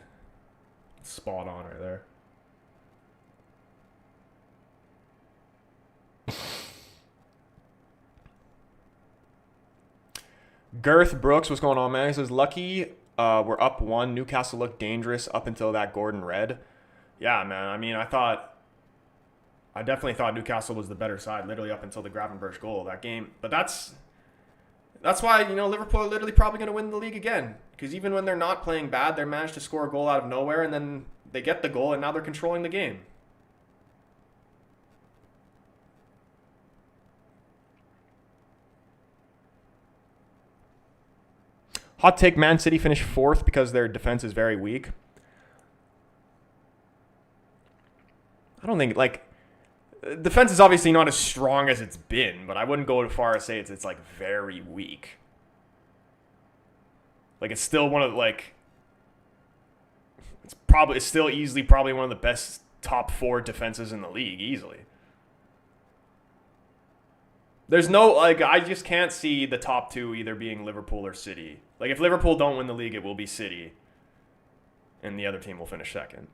spot on right there. Girth Brooks, what's going on, man? He says, lucky we're up 1. Newcastle looked dangerous up until that Gordon red. Yeah, man. I mean, I definitely thought Newcastle was the better side, literally up until the Gravenberch goal of that game. But that's why, Liverpool are literally probably going to win the league again. Because even when they're not playing bad, they managed to score a goal out of nowhere, and then they get the goal, and now they're controlling the game. Hot take, Man City finished 4th because their defense is very weak. I don't think, defense is obviously not as strong as it's been, but I wouldn't go as far as say it's very weak. It's still one of, it's still easily probably one of the best top 4 defenses in the league, easily. There's no, I just can't see the top 2 either being Liverpool or City. If Liverpool don't win the league, it will be City. And the other team will finish 2nd.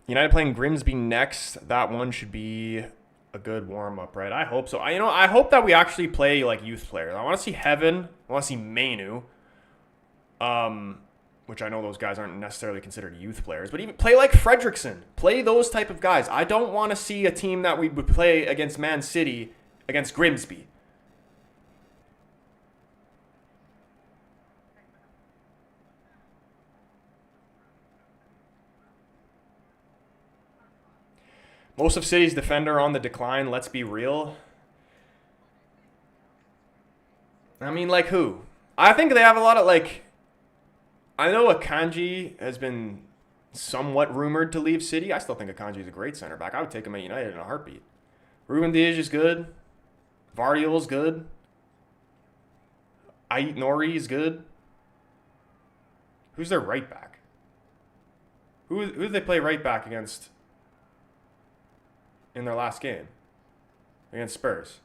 United playing Grimsby next. That one should be a good warm-up, right? I hope so. I hope that we actually play youth players. I want to see Heaven. I want to see Mainu. Which I know those guys aren't necessarily considered youth players, but even play like Fredrickson. Play those type of guys. I don't want to see a team that we would play against Man City against Grimsby. Most of City's defender on the decline, let's be real. I mean, who? I think they have a lot of, I know Akanji has been somewhat rumored to leave City. I still think Akanji is a great center back. I would take him at United in a heartbeat. Ruben Dias is good. Vardiol's good. Ait Nori is good. Who's their right back? Who did they play right back against in their last game? Against Spurs.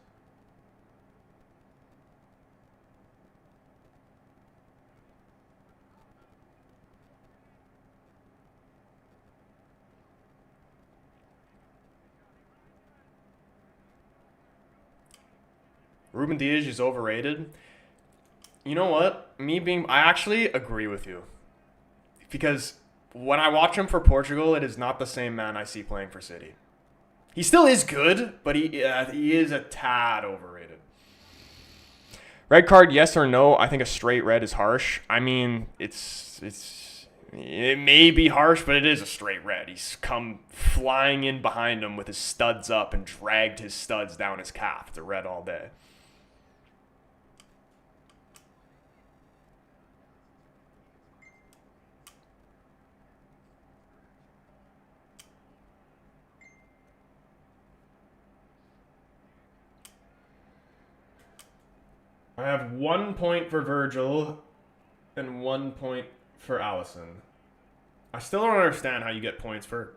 Ruben Dias is overrated. You know what? I actually agree with you. Because when I watch him for Portugal, it is not the same man I see playing for City. He still is good, but he is a tad overrated. Red card, yes or no? I think a straight red is harsh. I mean, it may be harsh, but it is a straight red. He's come flying in behind him with his studs up and dragged his studs down his calf. It's a red all day. I have 1 point for Virgil and 1 point for Allison. I still don't understand how you get points for,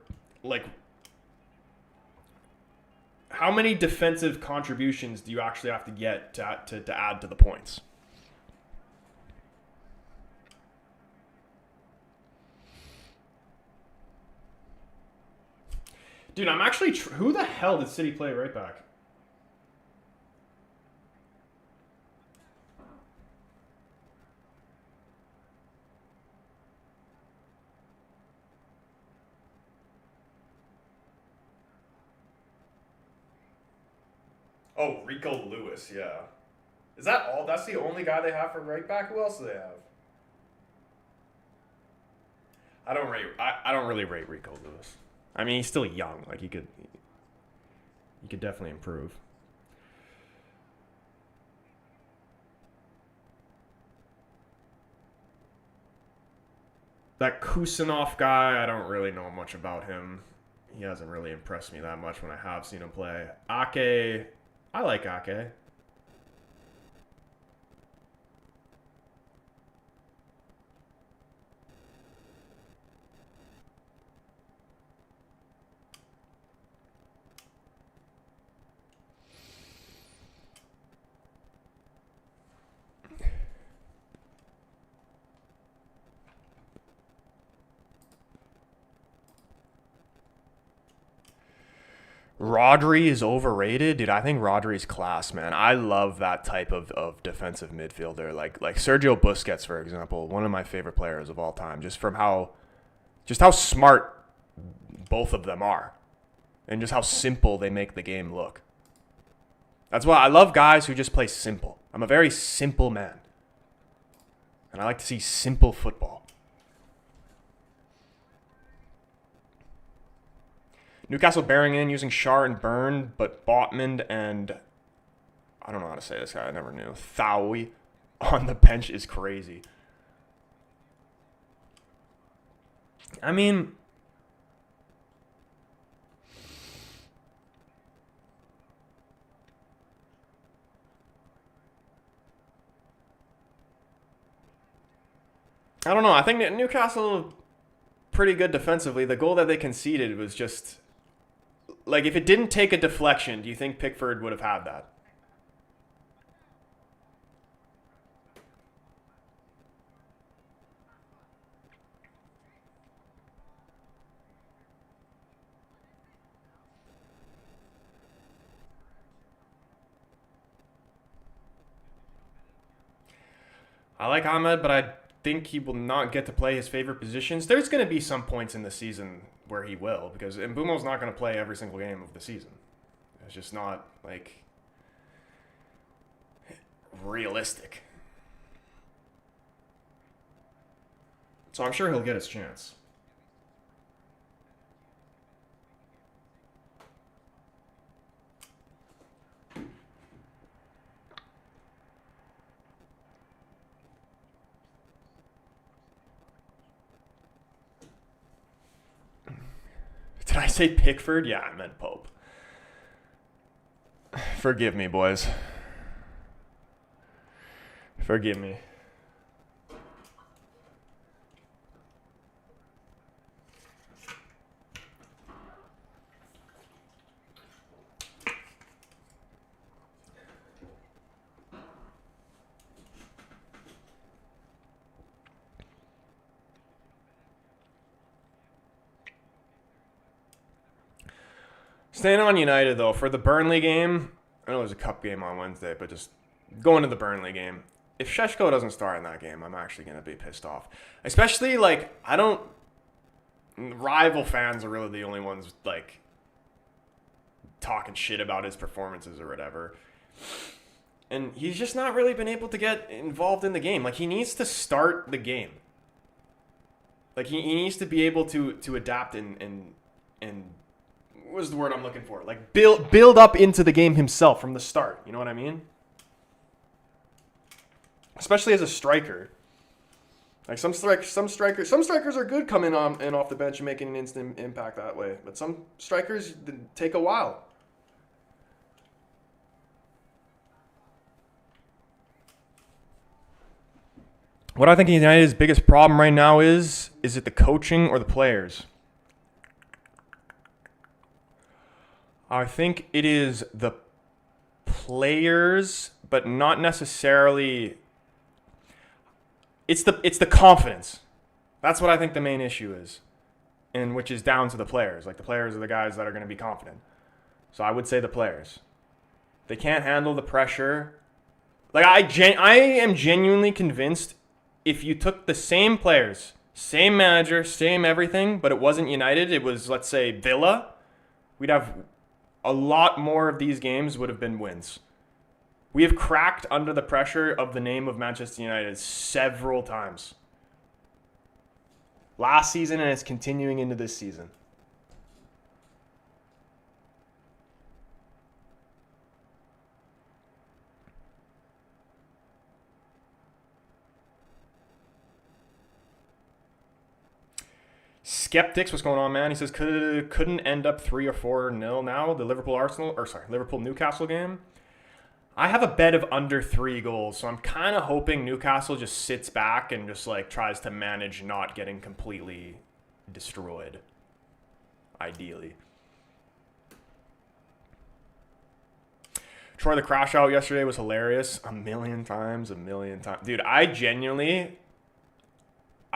how many defensive contributions do you actually have to get to add to the points? Dude, I'm actually... who the hell did City play right back? Oh, Rico Lewis, yeah. Is that all? That's the only guy they have for right back? Who else do they have? I don't really rate Rico Lewis. I mean, he's still young. Like he could definitely improve. That Kusanov guy, I don't really know much about him. He hasn't really impressed me that much when I have seen him play. Ake, I like Ake. Rodri is overrated, dude. I think Rodri's class, man. I love that type of defensive midfielder, like Sergio Busquets, for example, one of my favorite players of all time. Just how smart both of them are, and just how simple they make the game look. That's why I love guys who just play simple. I'm a very simple man, and I like to see simple football. Newcastle bearing in using Schär and Byrne, but Botman and I don't know how to say this guy. I never knew. Thaui on the bench is crazy. I mean, I don't know. I think that Newcastle pretty good defensively. The goal that they conceded was just like if it didn't take a deflection, do you think Pickford would have had that? I like Ahmed, but I think he will not get to play his favorite positions. There's going to be some points in the season where he will, because Mbumo's not going to play every single game of the season. It's just not, like, realistic. So I'm sure he'll get his chance. Did I say Pickford? Yeah, I meant Pope. Forgive me, boys. Forgive me. Staying on United, though, for the Burnley game, I know there's a cup game on Wednesday, but just going to the Burnley game. If Šeško doesn't start in that game, I'm actually going to be pissed off. Especially, like, rival fans are really the only ones, like, talking shit about his performances or whatever. And he's just not really been able to get involved in the game. Like, he needs to start the game. Like, he needs to be able to adapt and what was the word I'm looking for? Like build up into the game himself from the start. You know what I mean? Especially as a striker. Like some strikers are good coming on and off the bench and making an instant impact that way. But some strikers take a while. What I think United's biggest problem right now is it the coaching or the players? I think it is the players, but not necessarily. It's the confidence. That's what I think the main issue is, and which is down to the players. Like the players are the guys that are going to be confident. So I would say the players. They can't handle the pressure. Like I am genuinely convinced if you took the same players, same manager, same everything, but it wasn't United, it was let's say Villa, we'd have a lot more of these games would have been wins. We have cracked under the pressure of the name of Manchester United several times. Last season, and it's continuing into this season. Skeptics, what's going on, man? He says couldn't end up 3 or 4-0 now. The Liverpool Newcastle game. I have a bet of under 3 goals, so I'm kind of hoping Newcastle just sits back and just like tries to manage not getting completely destroyed. Ideally. Troy, the crash out yesterday was hilarious. A million times. Dude, I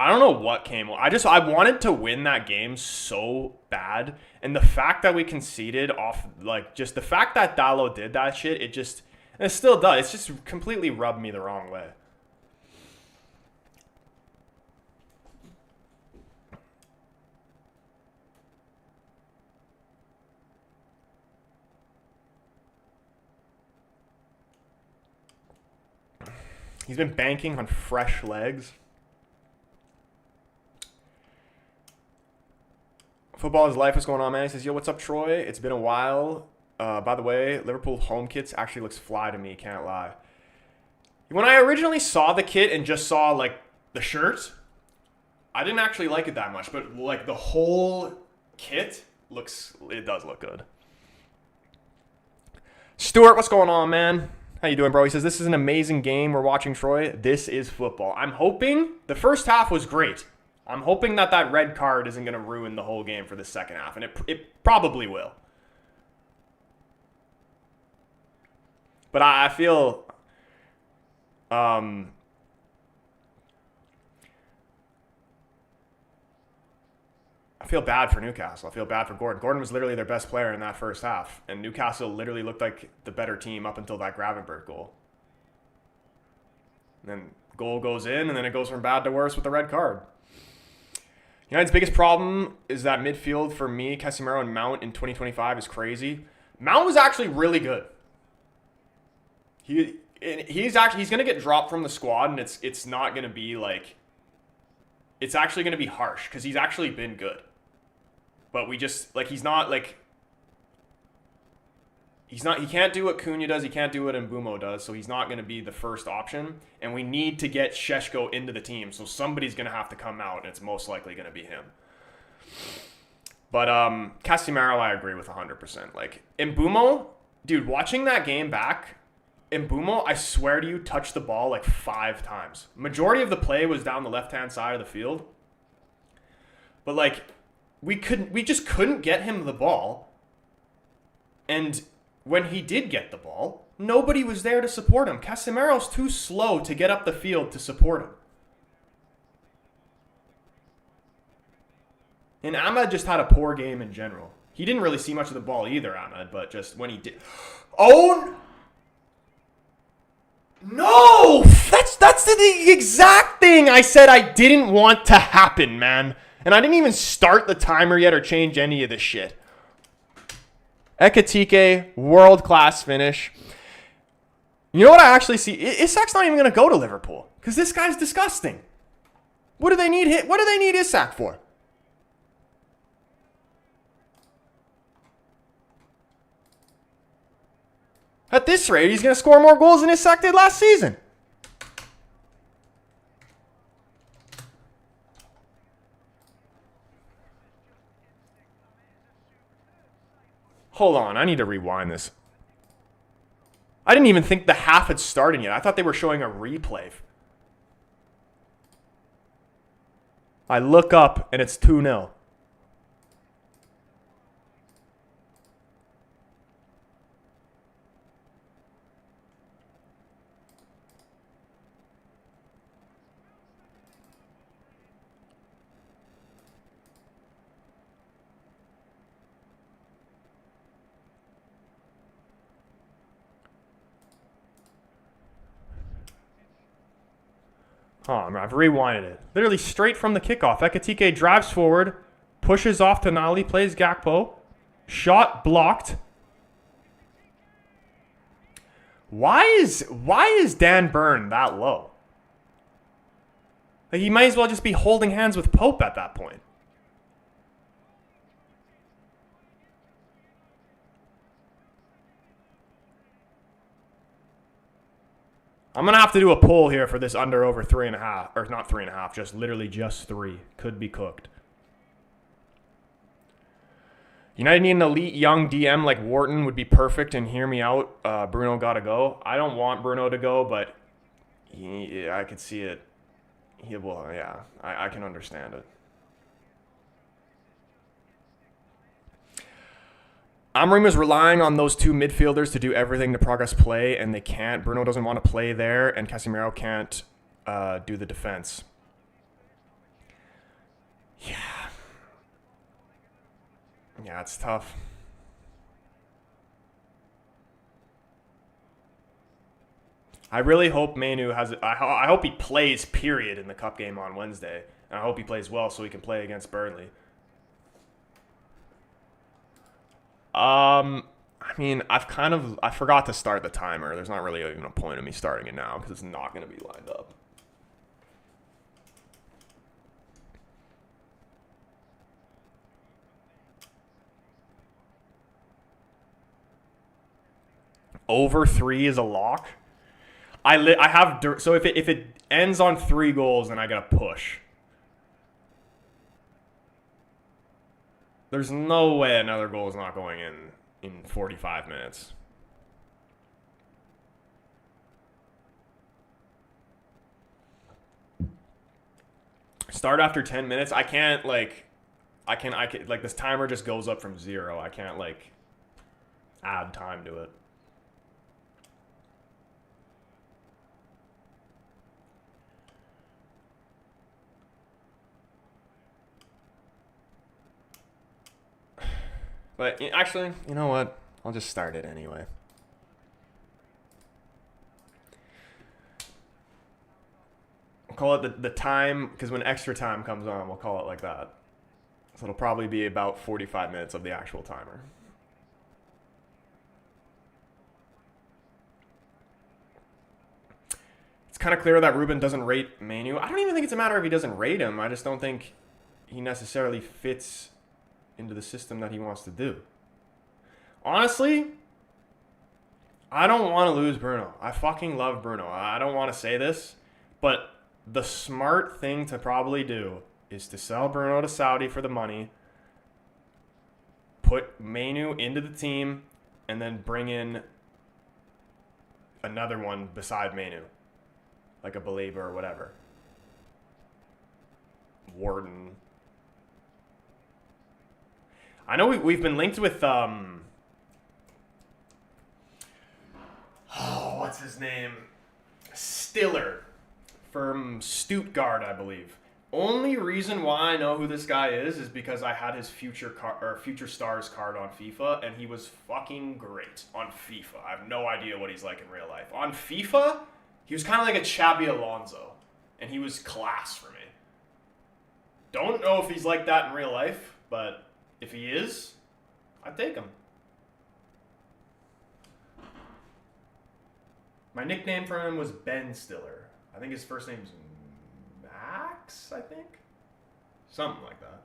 don't know what came. I wanted to win that game so bad. And the fact that we conceded off, like, just the fact that Dalot did that shit, it still does. It's just completely rubbed me the wrong way. He's been banking on fresh legs. Football is life. What's going on, man? He says, yo, what's up, Troy? It's been a while. By the way, Liverpool home kits actually looks fly to me, can't lie. When I originally saw the kit and just saw, like, the shirt, I didn't actually like it that much. But, like, the whole kit it does look good. Stuart, what's going on, man? How you doing, bro? He says, this is an amazing game we're watching, Troy. This is football. I'm hoping the first half was great. I'm hoping that red card isn't going to ruin the whole game for the second half. And it probably will. But I feel bad for Newcastle. I feel bad for Gordon. Gordon was literally their best player in that first half. And Newcastle literally looked like the better team up until that Gravenberch goal. And then goal goes in, and then it goes from bad to worse with the red card. United's biggest problem is that midfield for me, Casemiro and Mount in 2025 is crazy. Mount was actually really good. He's going to get dropped from the squad, and it's not going to be like, it's actually going to be harsh because he's actually been good. But we just, like, he can't do what Cunha does, he can't do what Mbeumo does, so he's not going to be the first option. And we need to get Šeško into the team, so somebody's going to have to come out, and it's most likely going to be him. But Casemiro, I agree with 100%. Like, Mbeumo, dude, watching that game back, Mbeumo, I swear to you, touched the ball like 5 times. Majority of the play was down the left-hand side of the field. But, like, we just couldn't get him the ball. And when he did get the ball, nobody was there to support him. Casemiro's too slow to get up the field to support him. And Ahmed just had a poor game in general. He didn't really see much of the ball either, Ahmed, but just when he did... Oh! No! That's the exact thing I said I didn't want to happen, man. And I didn't even start the timer yet or change any of this shit. Ekitike, world-class finish. You know what I actually see? Isak's not even going to go to Liverpool because this guy's disgusting. What do they need Isak for? At this rate, he's going to score more goals than Isak did last season. Hold on, I need to rewind this. I didn't even think the half had started yet. I thought they were showing a replay. I look up and it's 2-0. Oh, I've rewinded it. Literally straight from the kickoff. Ekitike drives forward, pushes off Tonali, plays Gakpo. Shot blocked. Why is Dan Burn that low? Like, he might as well just be holding hands with Pope at that point. I'm going to have to do a poll here for this under over 3.5. Or not 3.5, just literally just 3. Could be cooked. United need an elite young DM like Wharton would be perfect, and hear me out. Bruno got to go. I don't want Bruno to go, but I could see it. He will, yeah, I can understand it. Amorim is relying on those two midfielders to do everything to progress play, and they can't. Bruno doesn't want to play there, and Casemiro can't do the defense. Yeah. Yeah, it's tough. I really hope Manu has it. I hope he plays, period, in the cup game on Wednesday. And I hope he plays well so he can play against Burnley. I mean, I forgot to start the timer. There's not really even a point of me starting it now because it's not going to be lined up. Over 3 is a lock. I have, so if it ends on 3 goals, then I got to push. There's no way another goal is not going in 45 minutes. Start after 10 minutes. I can't like this timer just goes up from 0. I can't like add time to it. But actually, you know what? I'll just start it anyway. We'll call it the time, because when extra time comes on, we'll call it like that. So it'll probably be about 45 minutes of the actual timer. It's kind of clear that Ruben doesn't rate Manu. I don't even think it's a matter of he doesn't rate him. I just don't think he necessarily fits into the system that he wants to do. Honestly, I don't want to lose Bruno. I fucking love Bruno. I don't want to say this, but the smart thing to probably do is to sell Bruno to Saudi for the money, put Manu into the team, and then bring in another one beside Manu, like a Baleba or whatever. Warden. I know we've been linked with what's his name? Stiller from Stuttgart, I believe. Only reason why I know who this guy is because I had his future stars card on FIFA, and he was fucking great on FIFA. I have no idea what he's like in real life. On FIFA, he was kind of like a Xabi Alonso, and he was class for me. Don't know if he's like that in real life, but if he is, I'd take him. My nickname for him was Ben Stiller. I think his first name's Max, I think? Something like that.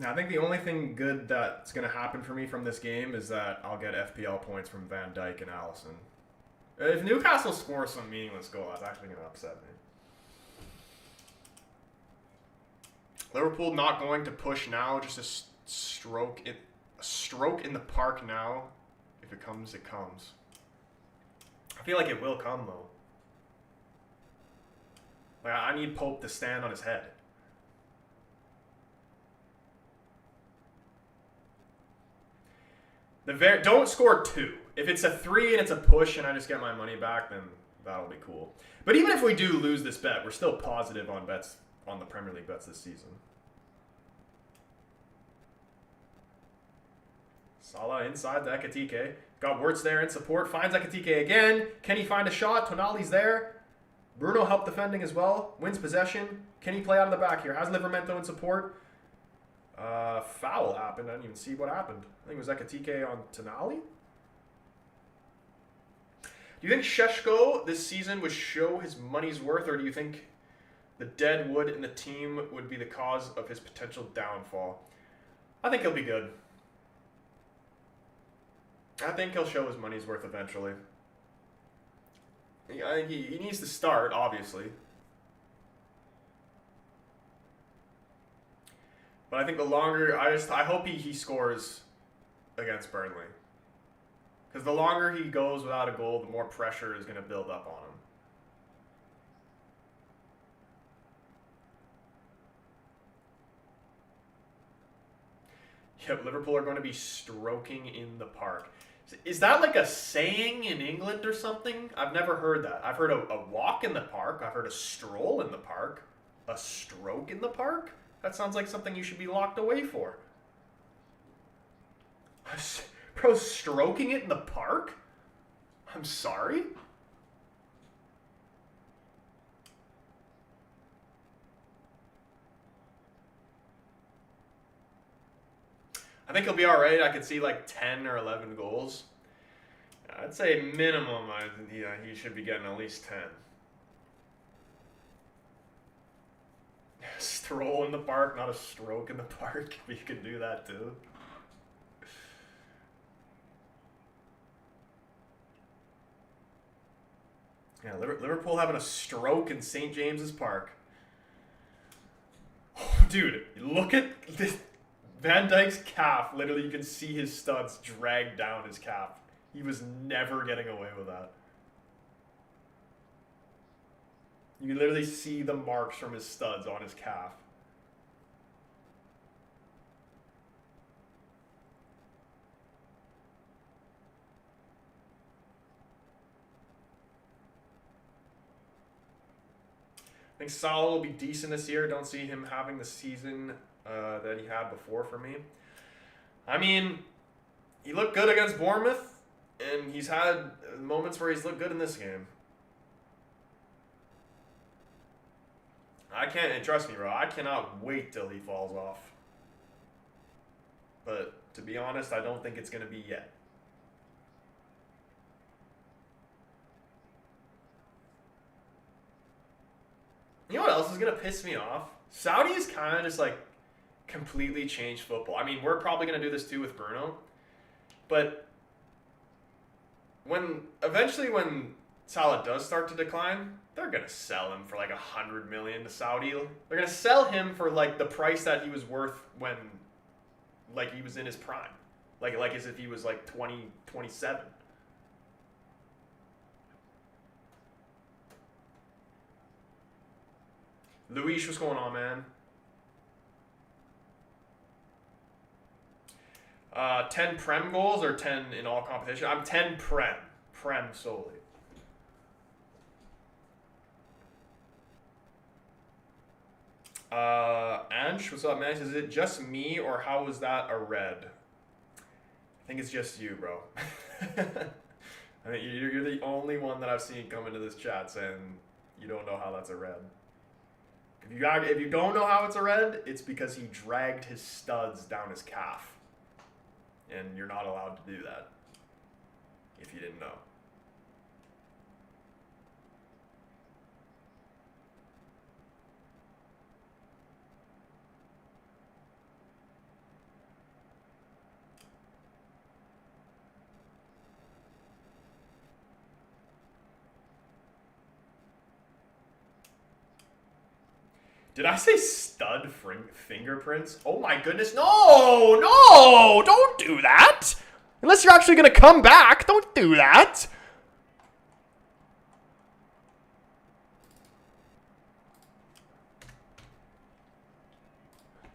Now, I think the only thing good that's going to happen for me from this game is that I'll get FPL points from Van Dijk and Allison. If Newcastle scores some meaningless goal, that's actually going to upset me. Liverpool not going to push now, just a stroke in the park now. If it comes, it comes. I feel like it will come, though. Like, I need Pope to stand on his head. Don't score 2. If it's a 3 and it's a push and I just get my money back, then that'll be cool. But even if we do lose this bet, we're still positive on bets on the Premier League bets this season. Salah inside to Ekitike. Got Wirtz there in support. Finds Ekitike again. Can he find a shot? Tonali's there. Bruno helped defending as well. Wins possession. Can he play out of the back here? Has Livramento in support. Foul happened. I didn't even see what happened. I think it was Ekitike on Tonali. Do you think Šeško this season would show his money's worth, or do you think the dead wood in the team would be the cause of his potential downfall? I think he'll be good. I think he'll show his money's worth eventually. I think he needs to start, obviously. But I think the longer... I hope he scores against Burnley. Because the longer he goes without a goal, the more pressure is going to build up on him. Yep, Liverpool are going to be stroking in the park. Is that like a saying in England or something? I've never heard that. I've heard a walk in the park. I've heard a stroll in the park. A stroke in the park? That sounds like something you should be locked away for. Bro, stroking it in the park? I'm sorry? I think he'll be all right. I could see like 10 or 11 goals. I'd say minimum, he should be getting at least 10. Stroll in the park, not a stroke in the park. You can do that too. Yeah, Liverpool having a stroke in St. James's Park. Oh, dude, look at this. Van Dijk's calf. Literally, you can see his studs drag down his calf. He was never getting away with that. You can literally see the marks from his studs on his calf. I think Salah will be decent this year. Don't see him having the season that he had before for me. I mean, he looked good against Bournemouth, and he's had moments where he's looked good in this game. I can't, and trust me, bro, I cannot wait till he falls off. But to be honest, I don't think it's going to be yet. You know what else is going to piss me off? Saudi's kind of just like completely changed football. I mean, we're probably going to do this too with Bruno. But eventually when Salah does start to decline, they're going to sell him for like $100 million to Saudi. They're going to sell him for like the price that he was worth when like he was in his prime. Like as if he was like 20, 27. Luis, what's going on, man? 10 Prem goals or 10 in all competition? I'm 10 Prem. Prem solely. Ansh, what's up, man? Is it just me or how was that a red? I think it's just you, bro. I mean, you're the only one that I've seen come into this chat saying you don't know how that's a red. If you don't know how it's a red, it's because he dragged his studs down his calf. And you're not allowed to do that. If you didn't know. Did I say stud fingerprints? Oh my goodness. No, don't do that. Unless you're actually going to come back, don't do that.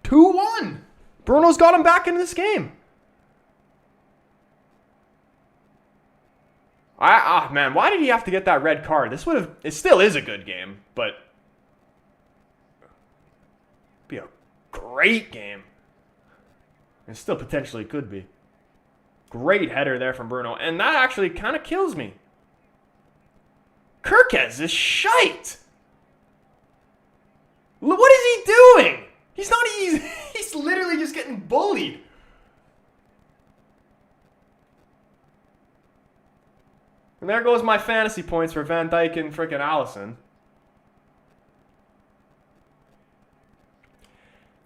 (2-1). Bruno's got him back in this game. Man, why did he have to get that red card? It still is a good game, but be a great game. It still potentially could be. Great header there from Bruno. And that actually kind of kills me. Kirkes is shite. What is he doing? He's literally just getting bullied. And there goes my fantasy points for Van Dijk and frickin' Allison.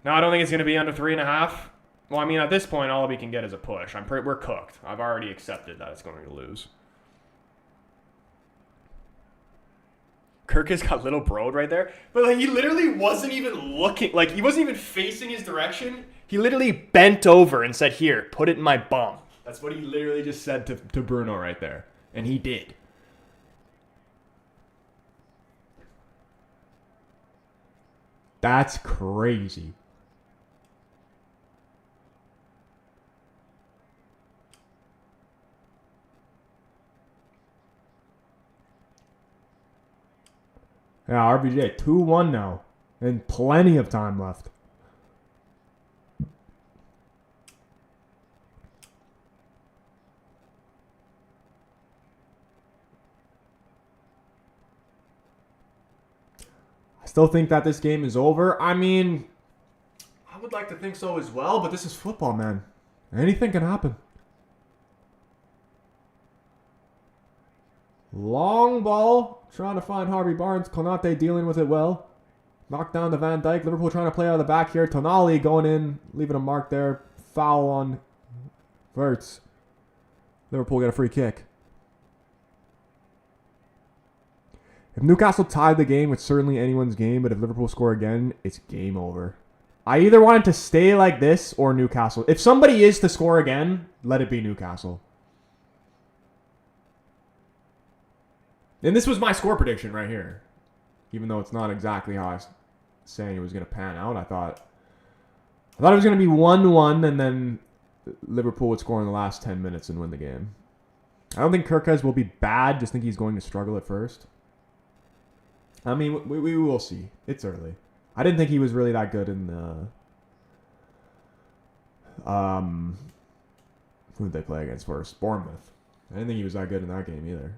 No, I don't think it's going to be under 3.5. Well, I mean, at this point, all we can get is a push. We're cooked. I've already accepted that it's going to lose. Kirk has got little broed right there. But like, he literally wasn't even looking. Like, he wasn't even facing his direction. He literally bent over and said, here, put it in my bum. That's what he literally just said to Bruno right there. And he did. That's crazy. Yeah, RBJ 2-1 now. And plenty of time left. I still think that this game is over. I mean, I would like to think so as well, but this is football, man. Anything can happen. Long ball, trying to find Harvey Barnes. Konate dealing with it well. Knocked down to Van Dijk. Liverpool trying to play out of the back here. Tonali going in, leaving a mark there. Foul on Verts. Liverpool get a free kick. If Newcastle tied the game, it's certainly anyone's game, but if Liverpool score again, it's game over. I either want it to stay like this or Newcastle. If somebody is to score again, let it be Newcastle. And this was my score prediction right here. Even though it's not exactly how I was saying it was going to pan out. I thought it was going to be 1-1 and then Liverpool would score in the last 10 minutes and win the game. I don't think Kirkes will be bad. Just think he's going to struggle at first. I mean, we will see. It's early. I didn't think he was really that good in the... who did they play against first? Bournemouth. I didn't think he was that good in that game either.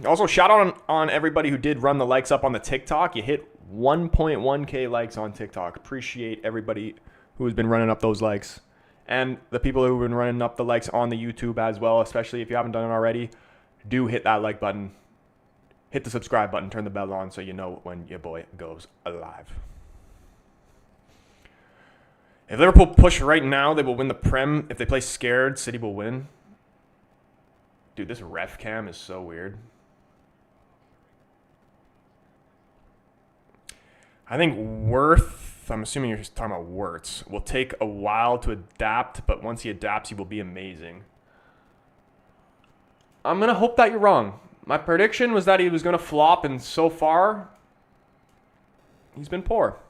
Also, shout out on everybody who did run the likes up on the TikTok. You hit 1.1k likes on TikTok. Appreciate everybody who has been running up those likes. And the people who have been running up the likes on the YouTube as well, especially if you haven't done it already, do hit that like button. Hit the subscribe button. Turn the bell on so you know when your boy goes live. If Liverpool push right now, they will win the Prem. If they play scared, City will win. Dude, this ref cam is so weird. I think Worth, I'm assuming you're just talking about Wirtz, will take a while to adapt, but once he adapts, he will be amazing. I'm going to hope that you're wrong. My prediction was that he was going to flop, and so far, he's been poor.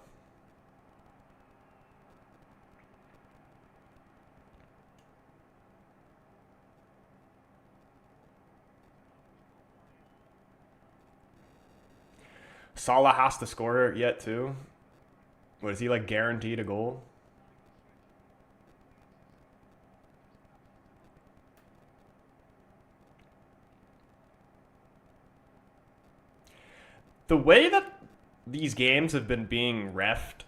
Salah has to score yet too. What, is he like guaranteed a goal? The way that these games have been being reffed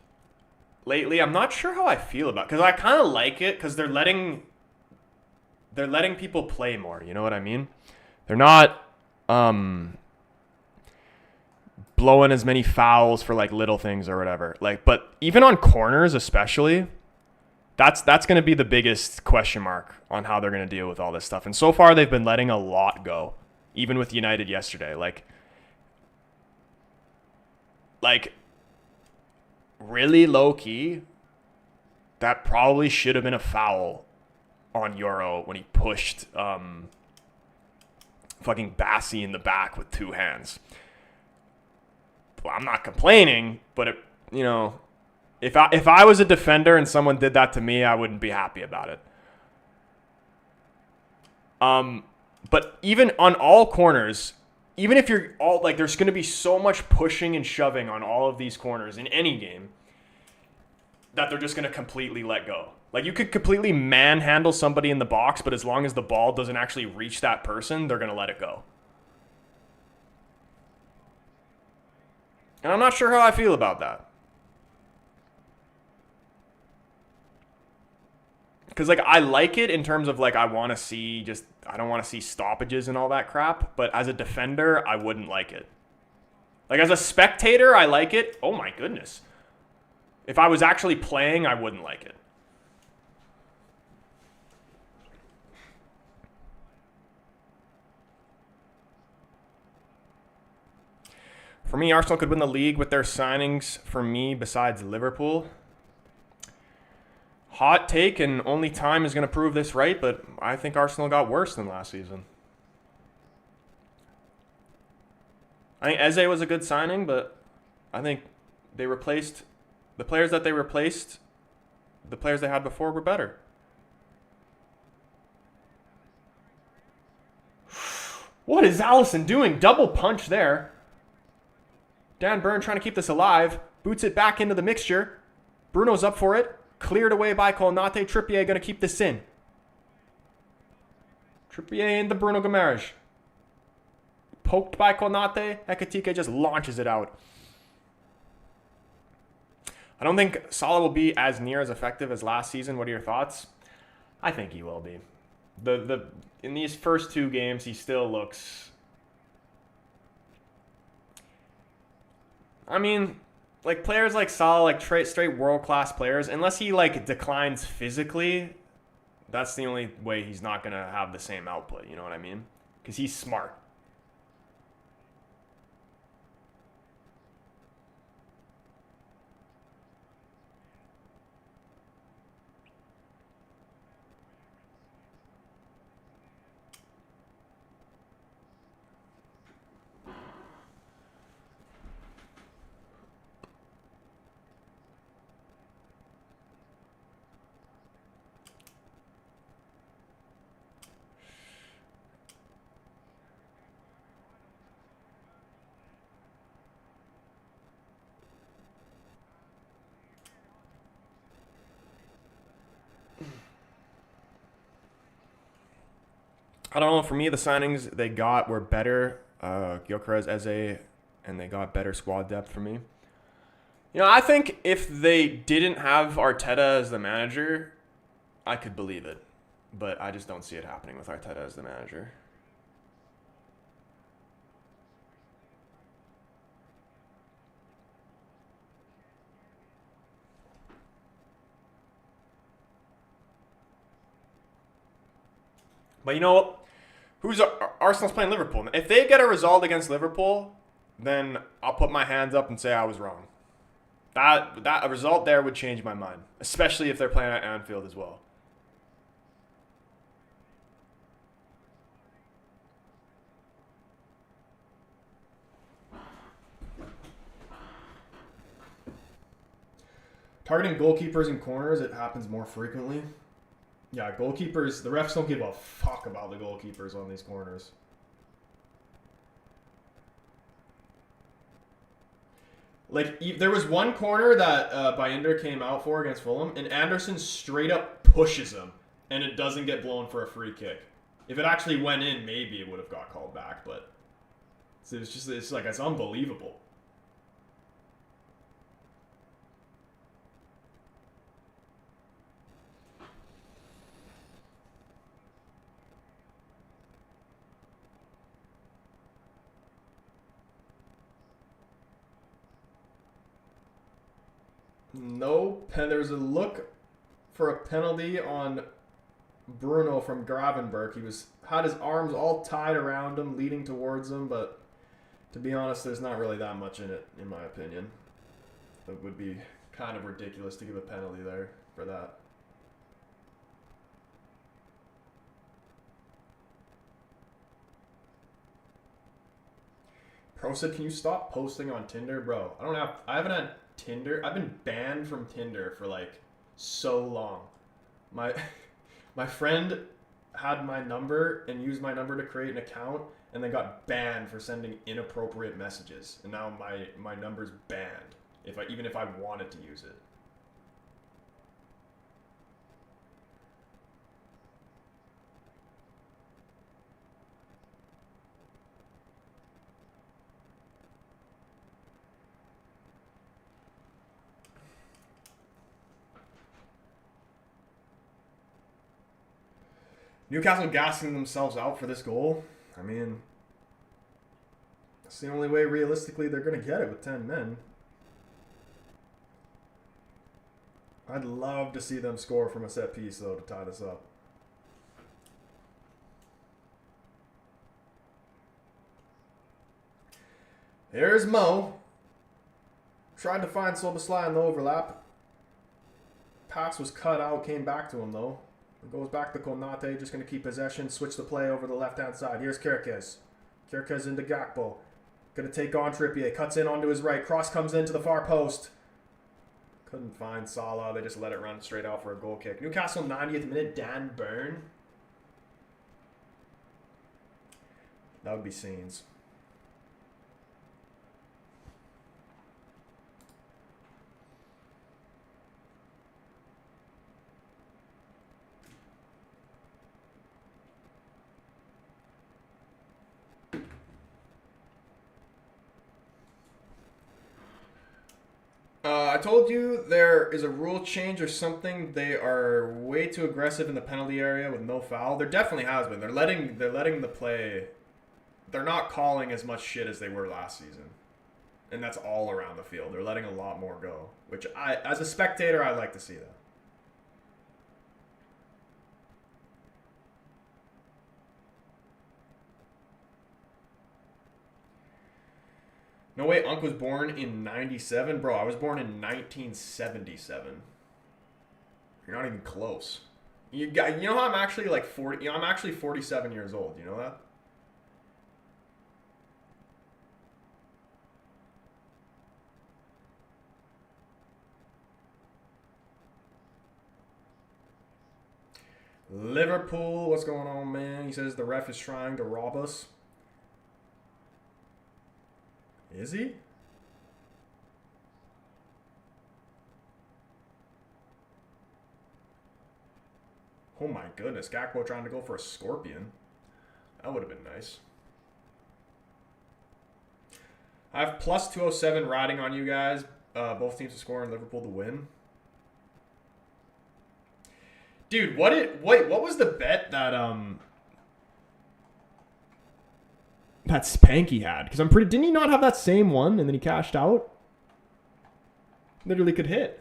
lately, I'm not sure how I feel about it. Because I kind of like it because they're letting people play more. You know what I mean? They're not blowing as many fouls for like little things or whatever. Like, but even on corners, especially, that's going to be the biggest question mark on how they're going to deal with all this stuff. And so far, they've been letting a lot go, even with United yesterday. Like really low key. That probably should have been a foul on Euro when he pushed fucking Bassi in the back with two hands. Well, I'm not complaining, but If I was a defender and someone did that to me, I wouldn't be happy about it. But even on all corners, even if you're all like, there's going to be so much pushing and shoving on all of these corners in any game that they're just going to completely let go. Like, you could completely manhandle somebody in the box, but as long as the ball doesn't actually reach that person, they're going to let it go. And I'm not sure how I feel about that. Because, like, I like it in terms of, like, I don't want to see stoppages and all that crap. But as a defender, I wouldn't like it. Like, as a spectator, I like it. Oh, my goodness. If I was actually playing, I wouldn't like it. For me, Arsenal could win the league with their signings for me besides Liverpool. Hot take, and only time is going to prove this right, but I think Arsenal got worse than last season. I think Eze was a good signing, but I think they replaced the players that they replaced. The players they had before were better. What is Allison doing? Double punch there. Dan Burn trying to keep this alive. Boots it back into the mixture. Bruno's up for it. Cleared away by Konate. Trippier going to keep this in. Trippier into Bruno Guimaraes. Poked by Konate. Ekitike just launches it out. I don't think Salah will be as near as effective as last season. What are your thoughts? I think he will be. In these first two games, he still looks... I mean, like, players like Salah, like straight world-class players, unless he, like, declines physically, that's the only way he's not going to have the same output, you know what I mean? Because he's smart. I don't know. For me, the signings they got were better. Gyökeres, Eze, and they got better squad depth for me. You know, I think if they didn't have Arteta as the manager, I could believe it. But I just don't see it happening with Arteta as the manager. But you know what? Arsenal's playing Liverpool. If they get a result against Liverpool, then I'll put my hands up and say I was wrong. That a result there would change my mind, especially if they're playing at Anfield as well. Targeting goalkeepers and corners, it happens more frequently. Yeah, goalkeepers, the refs don't give a fuck about the goalkeepers on these corners. Like, there was one corner that Binder came out for against Fulham, and Anderson straight up pushes him, and it doesn't get blown for a free kick. If it actually went in, maybe it would have got called back, but it's unbelievable. Nope. And there's a look for a penalty on Bruno from Gravenberg. He had his arms all tied around him, leading towards him, but to be honest, there's not really that much in it, in my opinion. It would be kind of ridiculous to give a penalty there for that. Pro said, "Can you stop posting on Tinder, bro? I haven't had Tinder. I've been banned from Tinder for like so long. My my friend had my number and used my number to create an account and then got banned for sending inappropriate messages. And now my number's banned even if I wanted to use it. Newcastle gassing themselves out for this goal. I mean, that's the only way realistically they're going to get it with 10 men. I'd love to see them score from a set piece, though, to tie this up. Here's Mo. Tried to find Soboslai in the overlap. Pass was cut out, came back to him, though. It goes back to Konate, just going to keep possession, switch the play over the left-hand side. Here's Kirkez. Kirkez into Gakpo. Going to take on Trippier. Cuts in onto his right. Cross comes into the far post. Couldn't find Salah. They just let it run straight out for a goal kick. Newcastle, 90th minute. Dan Burn. That would be scenes. I told you there is a rule change or something. They are way too aggressive in the penalty area with no foul. There definitely has been. They're letting the play. They're not calling as much shit as they were last season, and that's all around the field. They're letting a lot more go, which as a spectator, I like to see that. No way, Unc was born in 97? Bro, I was born in 1977. You're not even close. You know how I'm actually like 40? You know, I'm actually 47 years old. You know that? Liverpool, what's going on, man? He says the ref is trying to rob us. Is he? Oh my goodness, Gakpo trying to go for a scorpion. That would have been nice. I have plus 207 riding on you guys. Both teams to score and Liverpool to win. Dude, what was the bet that that Spanky had? Because didn't he not have that same one and then he cashed out? Literally could hit.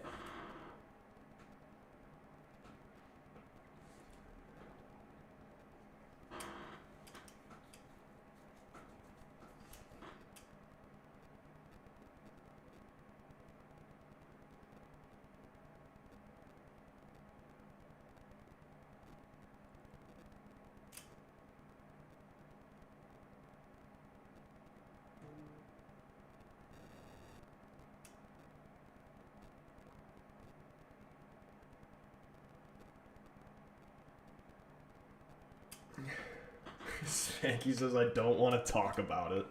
Spanky says I don't want to talk about it.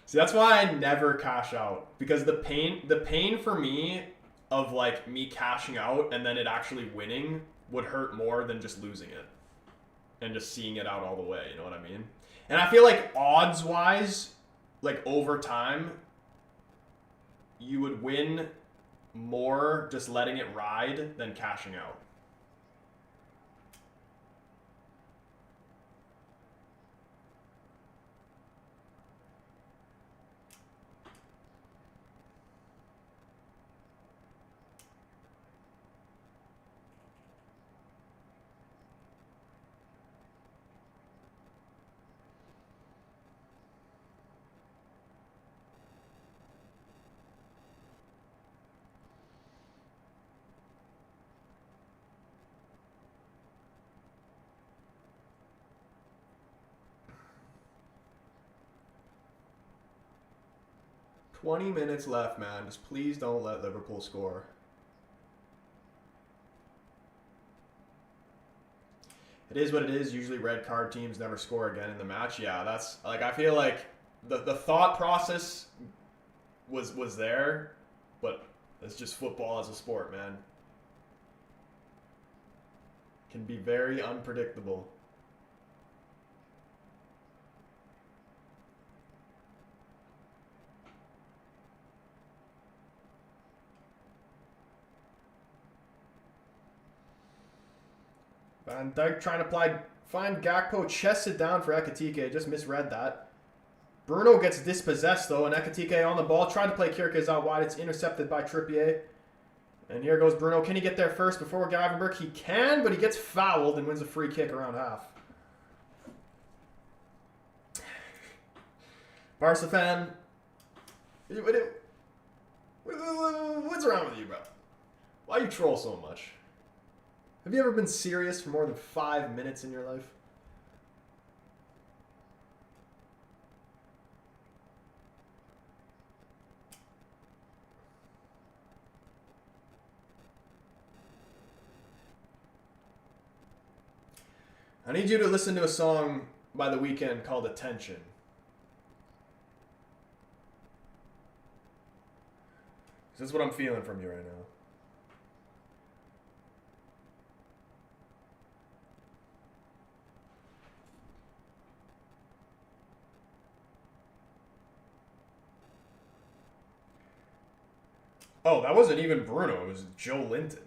See, that's why I never cash out. Because the pain for me of like me cashing out and then it actually winning would hurt more than just losing it. And just seeing it out all the way, you know what I mean? And I feel like odds wise, like over time, you would win more just letting it ride than cashing out. 20 minutes left, man. Just please don't let Liverpool score. It is what it is. Usually red card teams never score again in the match. Yeah, that's like I feel like the thought process was there, but it's just football as a sport, man. Can be very unpredictable. Van Dijk trying to find Gakpo, chests it down for Ekitike. Just misread that. Bruno gets dispossessed though, and Ekitike on the ball. Tried to play Kierkegaard out wide. It's intercepted by Trippier. And here goes Bruno. Can he get there first before Gravenberch? He can, but he gets fouled and wins a free kick around half. Barca fan. What's wrong with you, bro? Why you troll so much? Have you ever been serious for more than 5 minutes in your life? I need you to listen to a song by The Weeknd called Attention. This is what I'm feeling from you right now. Oh, that wasn't even Bruno. It was Joe Linton.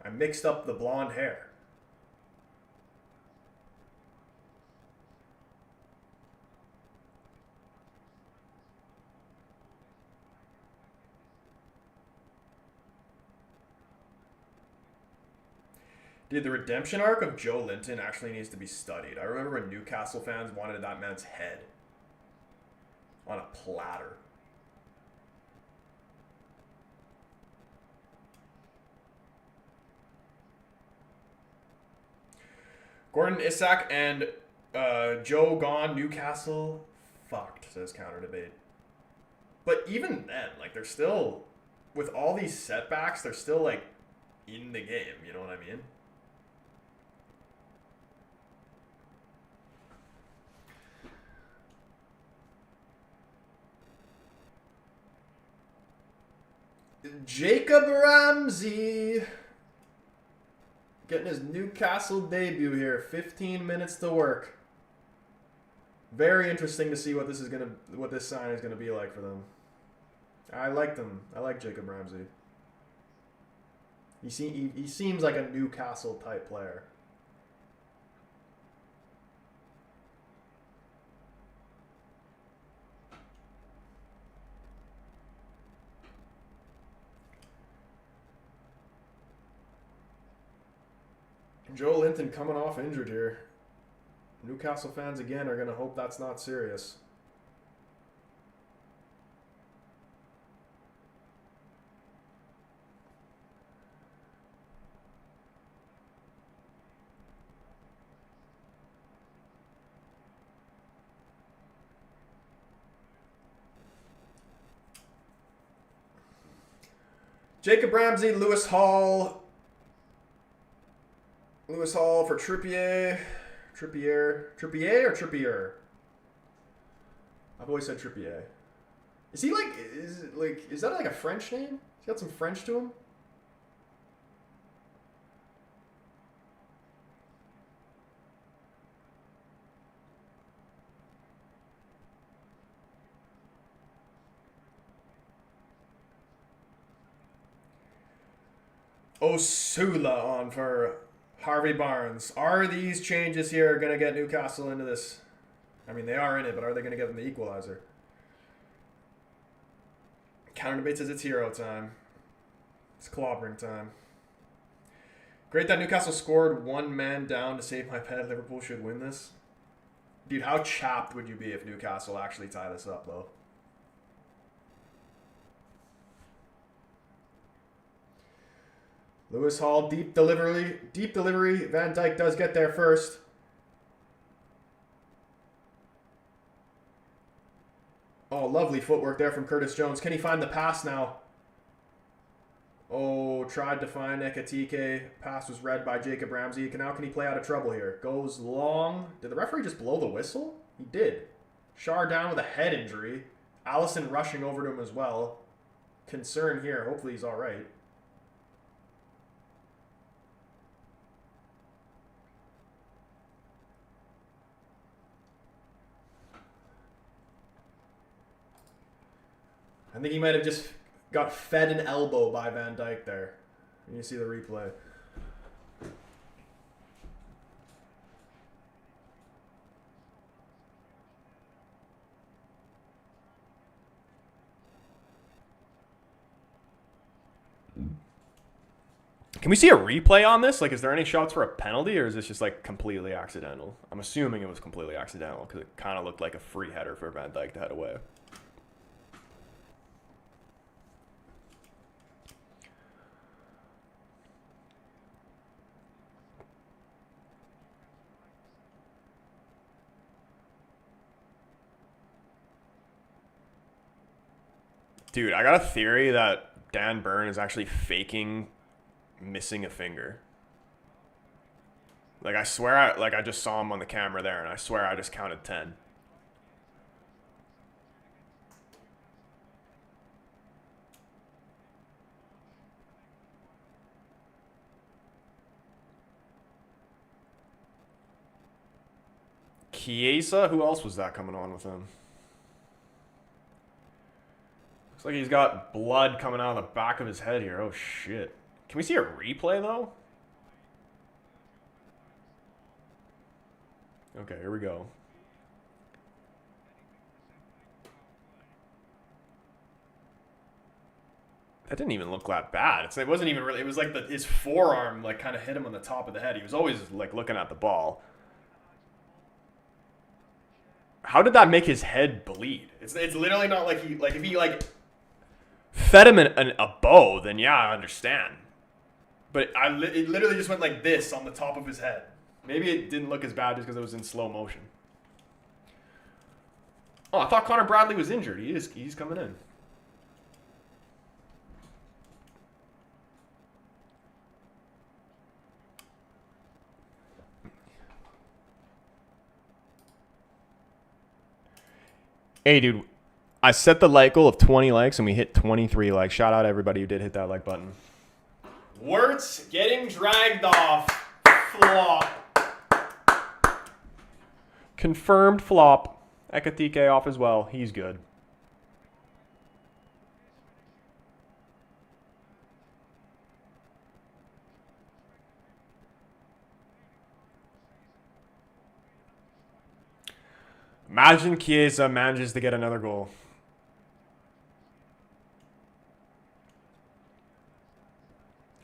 I mixed up the blonde hair. Dude, the redemption arc of Joe Linton actually needs to be studied. I remember when Newcastle fans wanted that man's head on a platter. Gordon, Isak, and Joe gone. Newcastle fucked, says Counter Debate. But even then, like, they're still, with all these setbacks, they're still, like, in the game. You know what I mean? Jacob Ramsey getting his Newcastle debut here. 15 minutes to work. Very interesting to see what this sign is gonna be like for them. I like them. I like Jacob Ramsey. He seems like a Newcastle type player. Joe Linton coming off injured here. Newcastle fans again are going to hope that's not serious. Jacob Ramsey, Lewis Hall. Lewis Hall for Trippier. Trippier or Trippier? I've always said Trippier. Is he like, is that like a French name? He's got some French to him? Osula on for Harvey Barnes. Are these changes here going to get Newcastle into this? I mean, they are in it, but are they going to get them the equalizer? Counter Debate says it's hero time. It's clobbering time. Great that Newcastle scored one man down to save my pet. Liverpool should win this. Dude, how chapped would you be if Newcastle actually tie this up, though? Lewis Hall, deep delivery. Van Dijk does get there first. Oh, lovely footwork there from Curtis Jones. Can he find the pass now? Oh, tried to find Ekatike. Pass was read by Jacob Ramsey. Now can he play out of trouble here? Goes long. Did the referee just blow the whistle? He did. Shar down with a head injury. Allison rushing over to him as well. Concern here. Hopefully he's all right. I think he might have just got fed an elbow by Van Dijk there. You see the replay. Can we see a replay on this? Like, is there any shots for a penalty, or is this just, like, completely accidental? I'm assuming it was completely accidental because it kind of looked like a free header for Van Dijk to head away. Dude, I got a theory that Dan Burn is actually faking missing a finger. Like, I swear I just saw him on the camera there, and I swear I just counted 10. Chiesa? Who else was that coming on with him? Looks like he's got blood coming out of the back of his head here. Oh, shit. Can we see a replay, though? Okay, here we go. That didn't even look that bad. It wasn't even really... It was like his forearm like kind of hit him on the top of the head. He was always like looking at the ball. How did that make his head bleed? It's literally not like he... Like, if he, like... fed him a bow, then yeah, I understand. But it literally just went like this on the top of his head. Maybe it didn't look as bad just because it was in slow motion. Oh, I thought Connor Bradley was injured. He's coming in. Hey, dude. I set the like goal of 20 likes and we hit 23 likes. Shout out everybody who did hit that like button. Wirtz getting dragged off. Flop. Confirmed flop. Ekatike off as well. He's good. Imagine Chiesa manages to get another goal.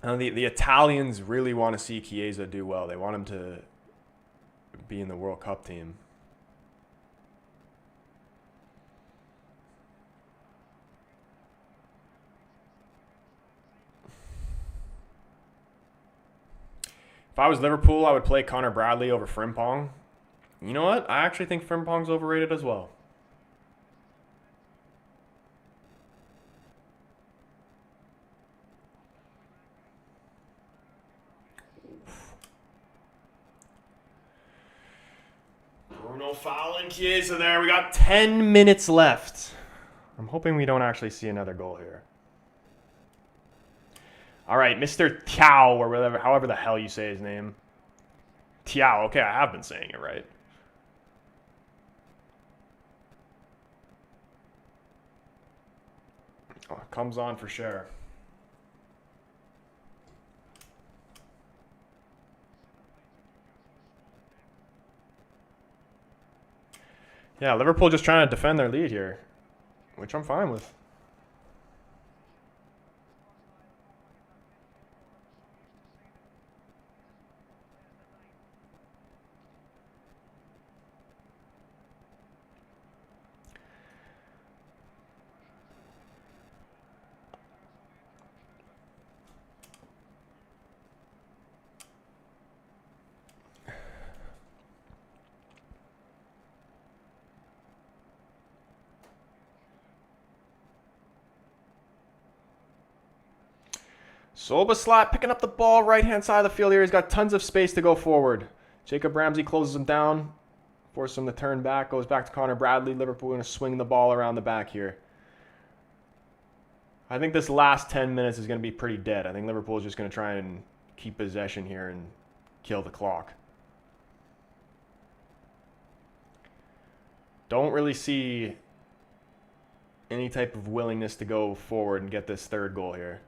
The Italians really want to see Chiesa do well. They want him to be in the World Cup team. If I was Liverpool, I would play Connor Bradley over Frimpong. You know what? I actually think Frimpong's overrated as well. Bruno fouling Chiesa there. We got 10 minutes left. I'm hoping we don't actually see another goal here. All right, Mr. Tiao, or whatever, however the hell you say his name. Tiao. Okay, I have been saying it right. Oh, comes on for sure. Yeah, Liverpool just trying to defend their lead here, which I'm fine with. Soboslat picking up the ball right-hand side of the field here. He's got tons of space to go forward. Jacob Ramsey closes him down. Forces him to turn back. Goes back to Connor Bradley. Liverpool going to swing the ball around the back here. I think this last 10 minutes is going to be pretty dead. I think Liverpool is just going to try and keep possession here and kill the clock. Don't really see any type of willingness to go forward and get this third goal here.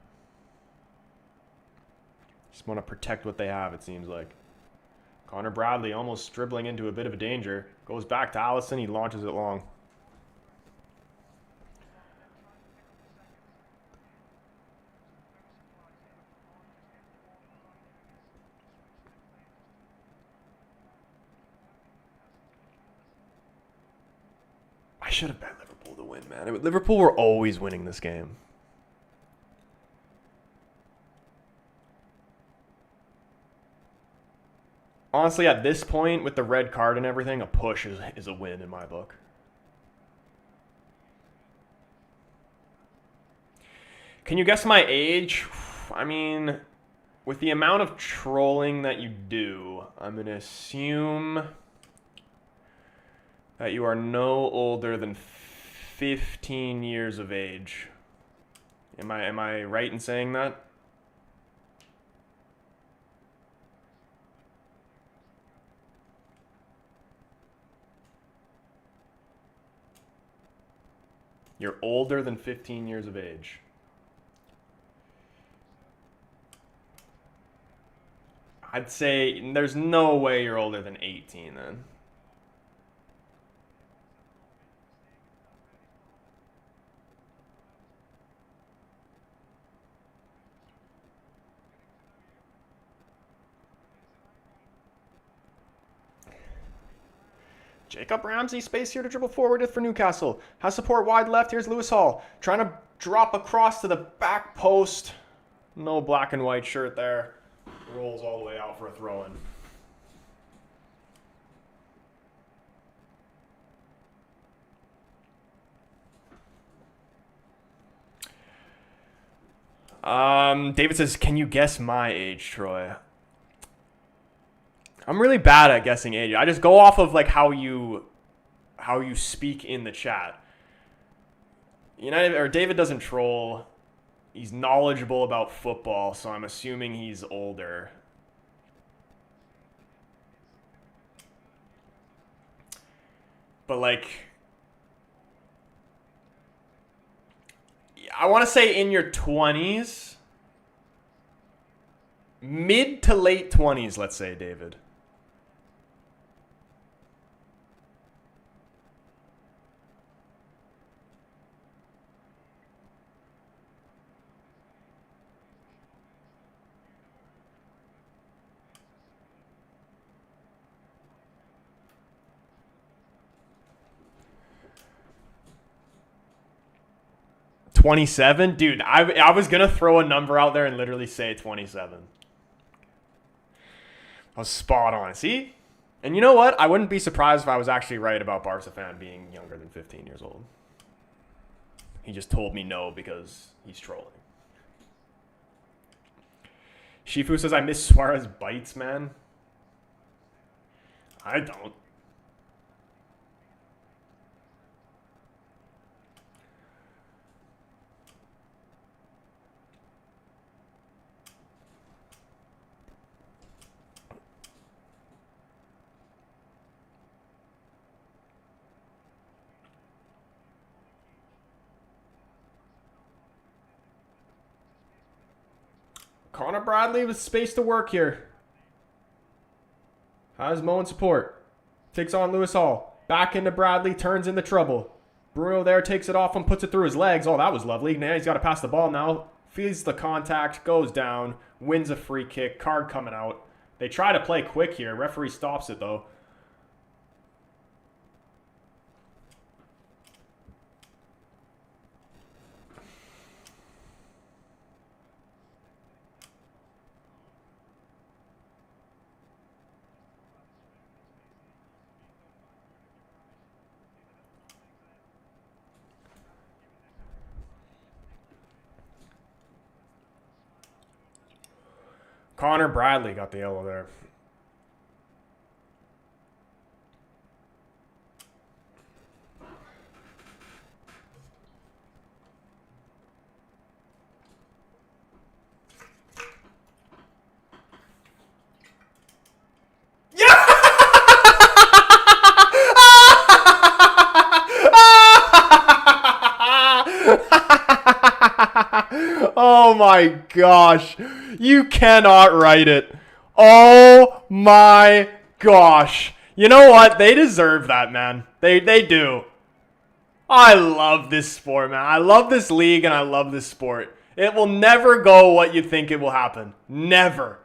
Just want to protect what they have, it seems like. Connor Bradley almost dribbling into a bit of a danger. Goes back to Allison. He launches it long. I should have bet Liverpool to win, man. Liverpool were always winning this game. Honestly, at this point, with the red card and everything, a push is a win in my book. Can you guess my age? I mean, with the amount of trolling that you do, I'm going to assume that you are no older than 15 years of age. Am I right in saying that? You're older than 15 years of age. I'd say there's no way you're older than 18 then. Jacob Ramsey, space here to dribble forward for Newcastle. Has support wide left. Here's Lewis Hall. Trying to drop across to the back post. No black and white shirt there. Rolls all the way out for a throw-in. David says, can you guess my age, Troy? I'm really bad at guessing age. I just go off of like how you speak in the chat. David doesn't troll. He's knowledgeable about football, so I'm assuming he's older. But like, I want to say in your 20s. Mid to late 20s, let's say, David. $27? Dude, I was going to throw a number out there and literally say 27. I was spot on. See? And you know what? I wouldn't be surprised if I was actually right about Barca fan being younger than 15 years old. He just told me no because he's trolling. Shifu says, I miss Suarez bites, man. I don't. Connor Bradley with space to work here. Has Mo in support. Takes on Lewis Hall. Back into Bradley. Turns into trouble. Bruno there takes it off and puts it through his legs. Oh, that was lovely. Now he's got to pass the ball now. Feeds the contact. Goes down. Wins a free kick. Card coming out. They try to play quick here. Referee stops it though. Connor Bradley got the yellow there. Oh my gosh. You cannot write it. Oh my gosh. You know what? They deserve that, man. They do. I love this sport, man. I love this league and I love this sport. It will never go what you think it will happen. Never.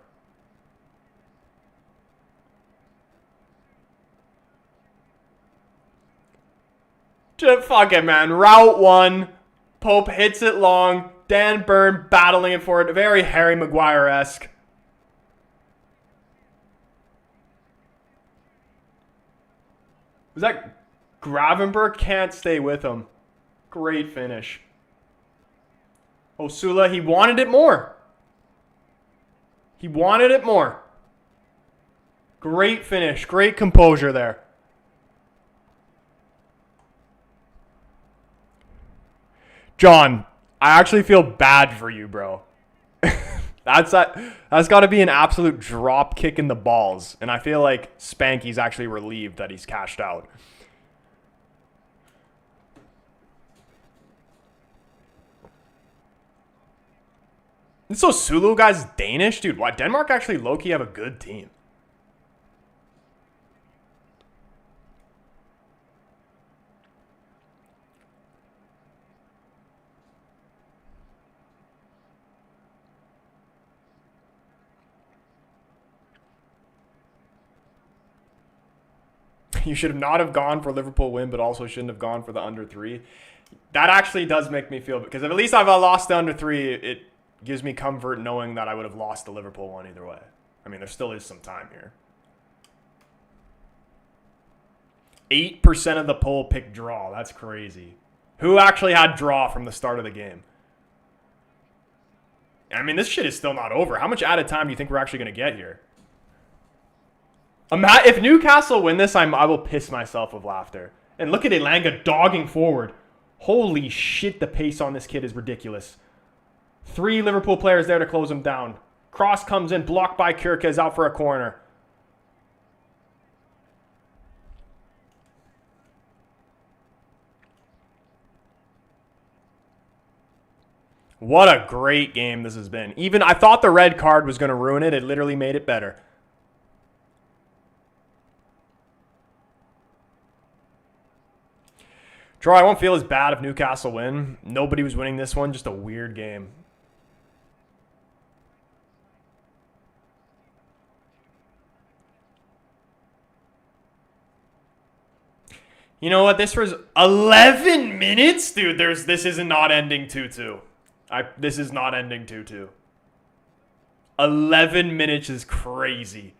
Just fuck it, man. Route 1. Pope hits it long. Dan Burn battling it for it. Very Harry Maguire-esque. Was that Gravenberg? Can't stay with him. Great finish. Osula, he wanted it more. He wanted it more. Great finish. Great composure there. John, I actually feel bad for you, bro. That's got to be an absolute drop kick in the balls. And I feel like Spanky's actually relieved that he's cashed out. This Sulu guy's Danish? Dude, why Denmark actually low-key have a good team. You should not have gone for Liverpool win, but also shouldn't have gone for the under 3. That actually does make me feel, because if at least I've lost the under 3, it gives me comfort knowing that I would have lost the Liverpool one either way. I mean, there still is some time here. 8% of the poll picked draw. That's crazy. Who actually had draw from the start of the game? I mean, this shit is still not over. How much added time do you think we're actually going to get here? If Newcastle win this, I will piss myself with laughter. And look at Elanga dogging forward. Holy shit, the pace on this kid is ridiculous. 3 Liverpool players there to close him down. Cross comes in, blocked by Kyrkes, out for a corner. What a great game this has been. Even I thought the red card was going to ruin it. It literally made it better. Troy, I won't feel as bad if Newcastle win. Nobody was winning this one. Just a weird game. You know what? This was 11 minutes? Dude, this is not ending 2-2. This is not ending 2-2. 11 minutes is crazy.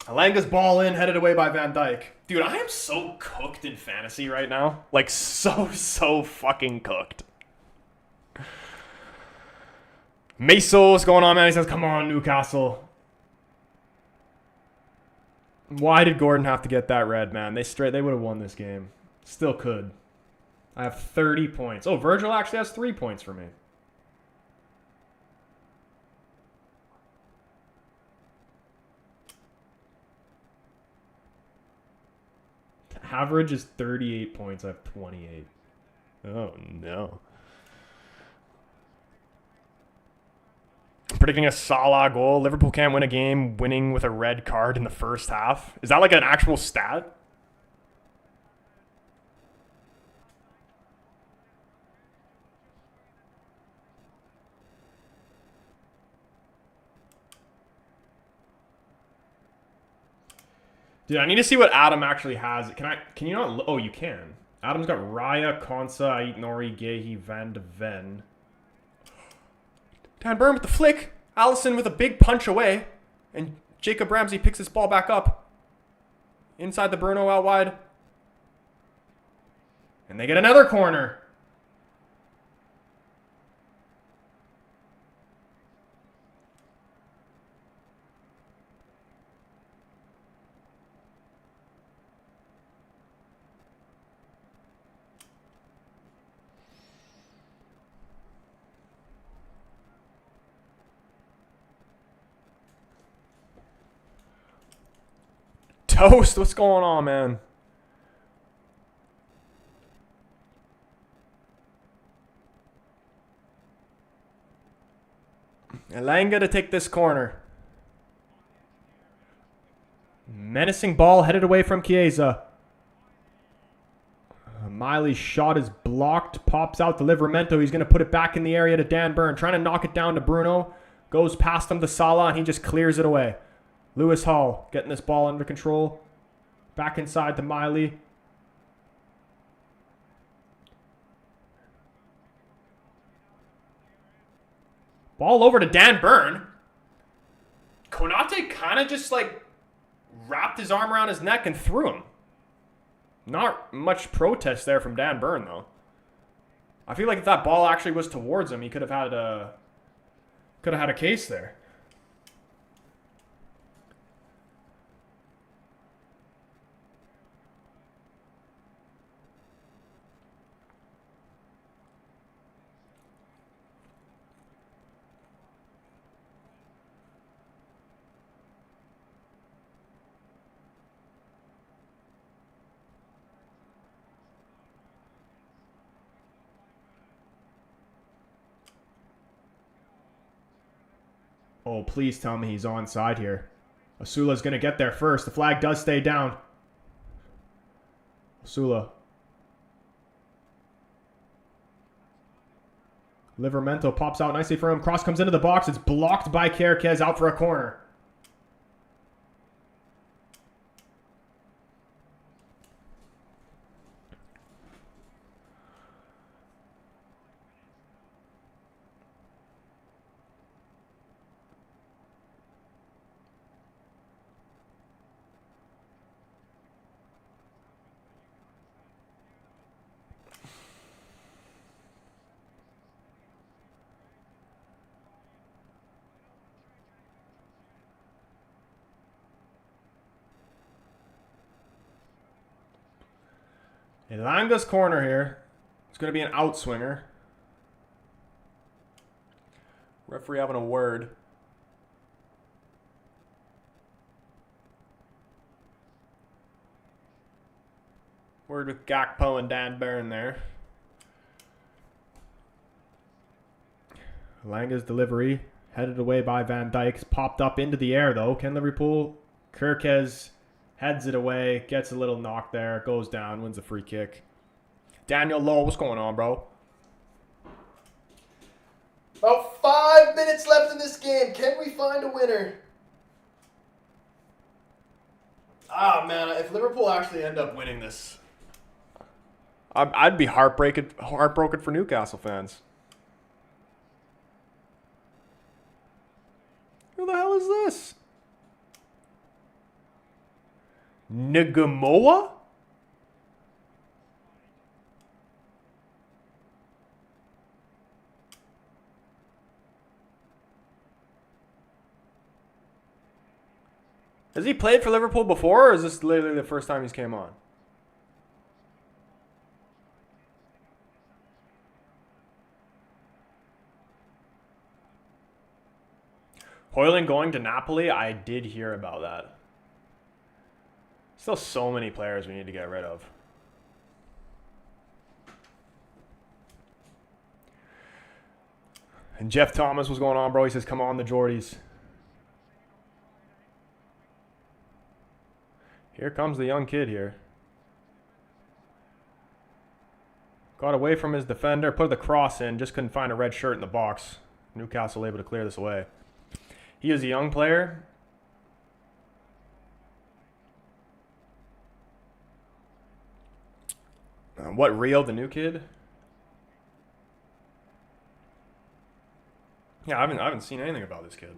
Elanga's ball in, headed away by Van Dijk. Dude, I am so cooked in fantasy right now. Like, so fucking cooked. Meso, what's going on, man? He says, come on, Newcastle. Why did Gordon have to get that red, man? They would have won this game. Still could. I have 30 points. Oh, Virgil actually has 3 points for me. Average is 38 points. I have 28. Oh, no. Predicting a Salah goal. Liverpool can't win a game winning with a red card in the first half. Is that like an actual stat? Dude, I need to see what Adam actually has. Can you not? Oh, you can. Adam's got Raya, Konsa, Ait Nori, Gehi, Van de Ven. Dan Burn with the flick. Allison with a big punch away. And Jacob Ramsey picks this ball back up. Inside the Bruno out wide. And they get another corner. Toast, what's going on, man? Elanga to take this corner. Menacing ball headed away from Chiesa. Miley's shot is blocked. Pops out to Livramento. He's going to put it back in the area to Dan Burn. Trying to knock it down to Bruno. Goes past him to Salah and he just clears it away. Lewis Hall getting this ball under control. Back inside to Miley. Ball over to Dan Burn. Konate kind of just like wrapped his arm around his neck and threw him. Not much protest there from Dan Burn though. I feel like if that ball actually was towards him, he could have had a case there. Oh, please tell me he's onside here. Asula's going to get there first. The flag does stay down. Asula. Livramento pops out nicely for him. Cross comes into the box. It's blocked by Kerkez out for a corner. Elanga's corner here. It's going to be an outswinger. Referee having a word. Word with Gakpo and Dan Burn there. Elanga's delivery. Headed away by Van Dijk's. Popped up into the air though. Can Liverpool? Kerkez heads it away, gets a little knock there, goes down, wins a free kick. Daniel Lowe, what's going on, bro? About 5 minutes left in this game. Can we find a winner? Ah, man, if Liverpool actually end up winning this, I'd be heartbroken for Newcastle fans. Who the hell is this? Nagamoa? Has he played for Liverpool before, or is this literally the first time he's came on? Hoyland going to Napoli? I did hear about that. Still so many players we need to get rid of. And Jeff Thomas, what's going on, bro? He says, come on, the Geordies. Here comes the young kid here. Got away from his defender, put the cross in, just couldn't find a red shirt in the box. Newcastle able to clear this away. He is a young player. What, Rio, the new kid? Yeah, I haven't seen anything about this kid.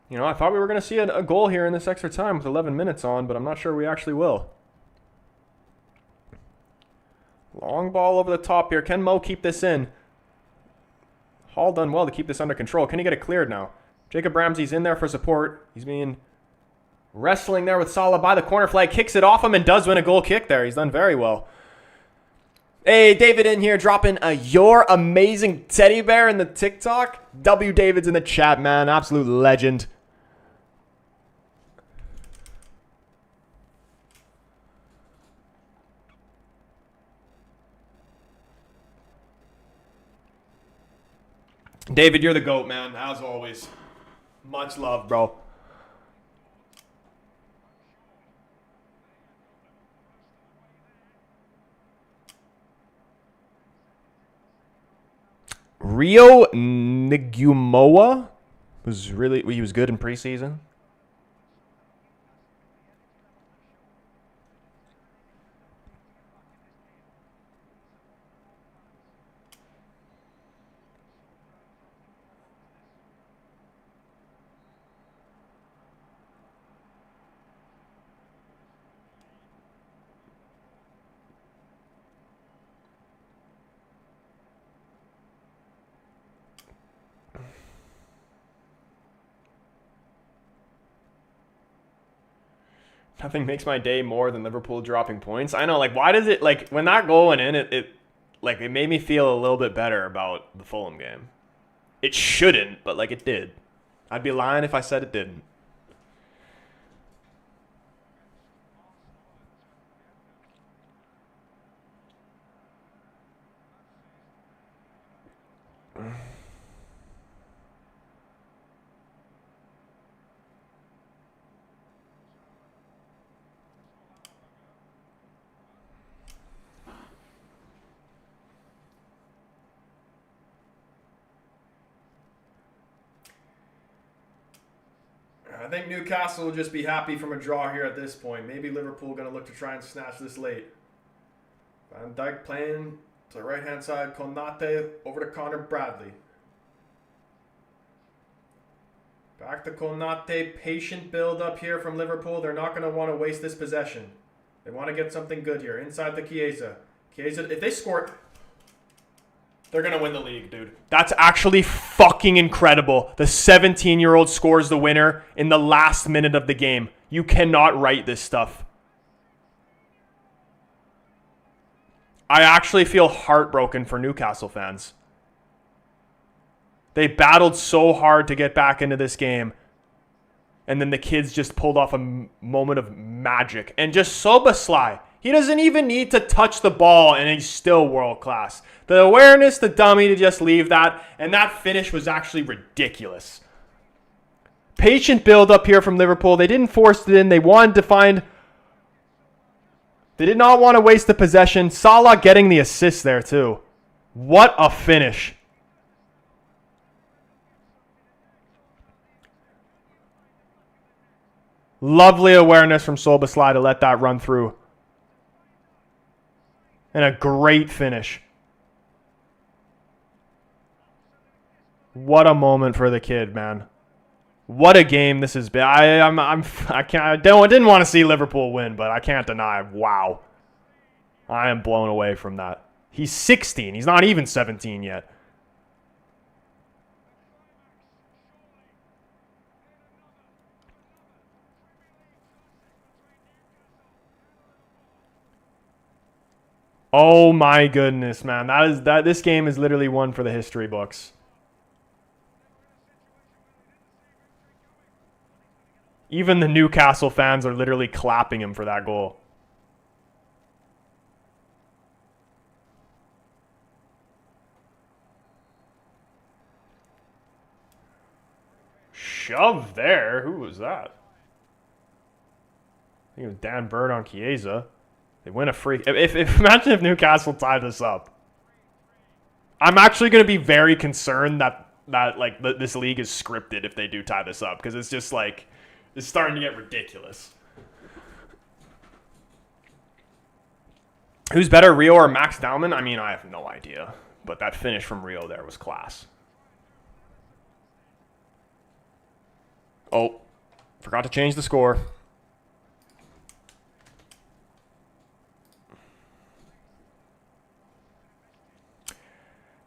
You know, I thought we were going to see a goal here in this extra time with 11 minutes on, but I'm not sure we actually will. Long ball over the top here. Can Mo keep this in? Hall done well to keep this under control. Can he get it cleared now? Jacob Ramsey's in there for support. He's being wrestling there with Salah by the corner flag. Kicks it off him and does win a goal kick there. He's done very well. Hey, David in here dropping a your amazing teddy bear in the TikTok. W. David's in the chat, man. Absolute legend. David, you're the GOAT, man, as always. Much love, bro. Rio Nigumoa he was good in preseason. Nothing makes my day more than Liverpool dropping points. I know, like, why does it, like, when that goal went in, it made me feel a little bit better about the Fulham game. It shouldn't, but, like, it did. I'd be lying if I said it didn't. I think Newcastle will just be happy from a draw here at this point. Maybe Liverpool going to look to try and snatch this late. Van Dijk playing to the right-hand side. Konate over to Connor Bradley. Back to Konate. Patient build up here from Liverpool. They're not going to want to waste this possession. They want to get something good here. Inside to Chiesa. Chiesa, if they score... They're going to win the league, dude. That's actually fucking incredible. The 17-year-old scores the winner in the last minute of the game. You cannot write this stuff. I actually feel heartbroken for Newcastle fans. They battled so hard to get back into this game. And then the kids just pulled off a moment of magic. And just Szoboszlai. He doesn't even need to touch the ball, and he's still world class. The awareness, the dummy to just leave that, and that finish was actually ridiculous. Patient build up here from Liverpool. They didn't force it in. They wanted to find... They did not want to waste the possession. Salah getting the assist there too. What a finish. Lovely awareness from Szoboszlai to let that run through. And a great finish. What a moment for the kid, man. What a game this has been. I didn't want to see Liverpool win, but I can't deny. Wow. I am blown away from that. He's 16. He's not even 17 yet. Oh my goodness, man. This game is literally one for the history books. Even the Newcastle fans are literally clapping him for that goal. Shove there? Who was that? I think it was Dan Bird on Chiesa. They win a free... Imagine if Newcastle tied this up. I'm actually going to be very concerned that like this league is scripted if they do tie this up, because it's just like it's starting to get ridiculous. Who's better, Rio or Max Dowman? I mean, I have no idea, but that finish from Rio there was class. Oh, forgot to change the score.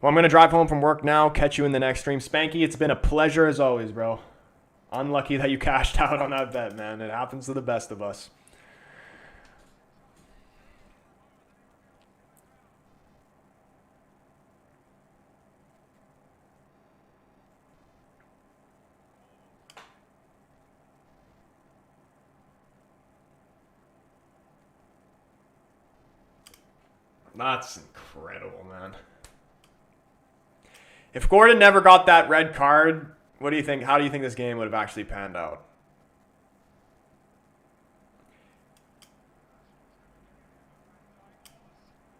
Well, I'm going to drive home from work now. Catch you in the next stream. Spanky, it's been a pleasure as always, bro. Unlucky that you cashed out on that bet, man. It happens to the best of us. That's incredible, man. If Gordon never got that red card, what do you think? How do you think this game would have actually panned out?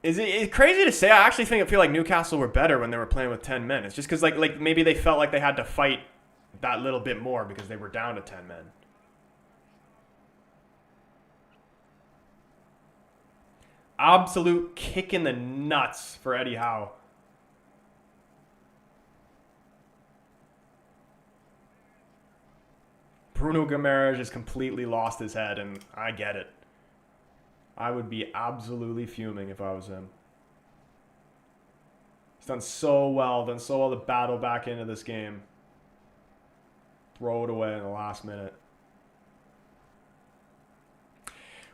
Is it crazy to say? I actually feel like Newcastle were better when they were playing with 10 men. It's just because like maybe they felt like they had to fight that little bit more because they were down to 10 men. Absolute kick in the nuts for Eddie Howe. Bruno Guimaraes just completely lost his head, and I get it. I would be absolutely fuming if I was him. He's done so well to battle back into this game. Throw it away in the last minute.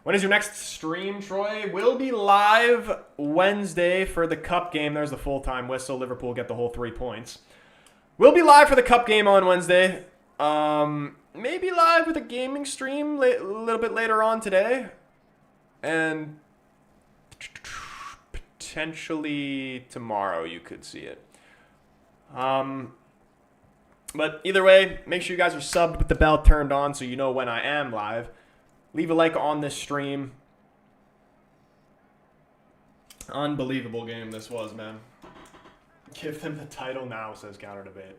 When is your next stream, Troy? We'll be live Wednesday for the Cup game. There's the full-time whistle. Liverpool get the whole 3 points. We'll be live for the Cup game on Wednesday. Maybe live with a gaming stream a little bit later on today. And potentially tomorrow you could see it. But either way, make sure you guys are subbed with the bell turned on so you know when I am live. Leave a like on this stream. Unbelievable game this was, man. Give them the title now, says Counter Debate.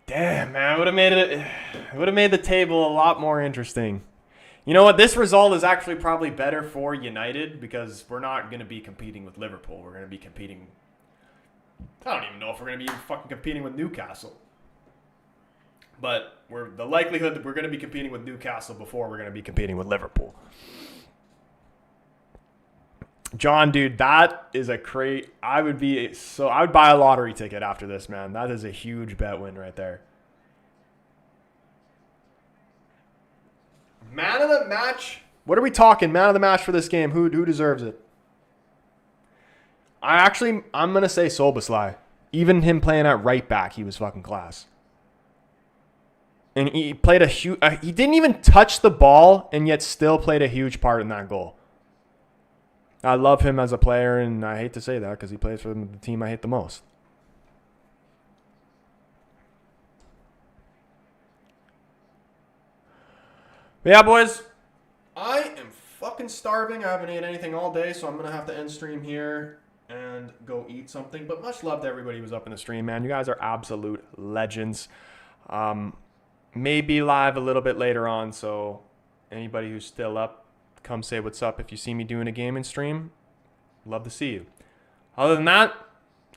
Damn, man, it would have made the table a lot more interesting. You know what? This result is actually probably better for United because we're not going to be competing with Liverpool. We're going to be competing. I don't even know if we're going to be fucking competing with Newcastle. But the likelihood that we're going to be competing with Newcastle before we're going to be competing with Liverpool. John, dude, that is a crate. I would buy a lottery ticket after this, man. That is a huge bet win right there. Man of the match. What are we talking? Man of the match for this game. Who deserves it? I'm going to say Szoboszlai. Even him playing at right back, he was fucking class. And he played he didn't even touch the ball and yet still played a huge part in that goal. I love him as a player, and I hate to say that because he plays for the team I hate the most. But yeah, boys, I am fucking starving. I haven't ate anything all day, so I'm going to have to end stream here and go eat something. But much love to everybody who was up in the stream, man. You guys are absolute legends. Maybe live a little bit later on, so anybody who's still up, come say what's up if you see me doing a gaming stream. Love to see you. Other than that,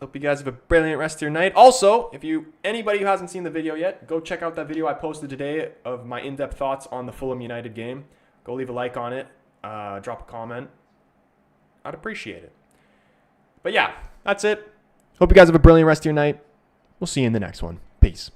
hope you guys have a brilliant rest of your night. Also, anybody who hasn't seen the video yet, go check out that video I posted today of my in-depth thoughts on the Fulham United game. Go leave a like on it. Drop a comment. I'd appreciate it. But yeah, that's it. Hope you guys have a brilliant rest of your night. We'll see you in the next one. Peace.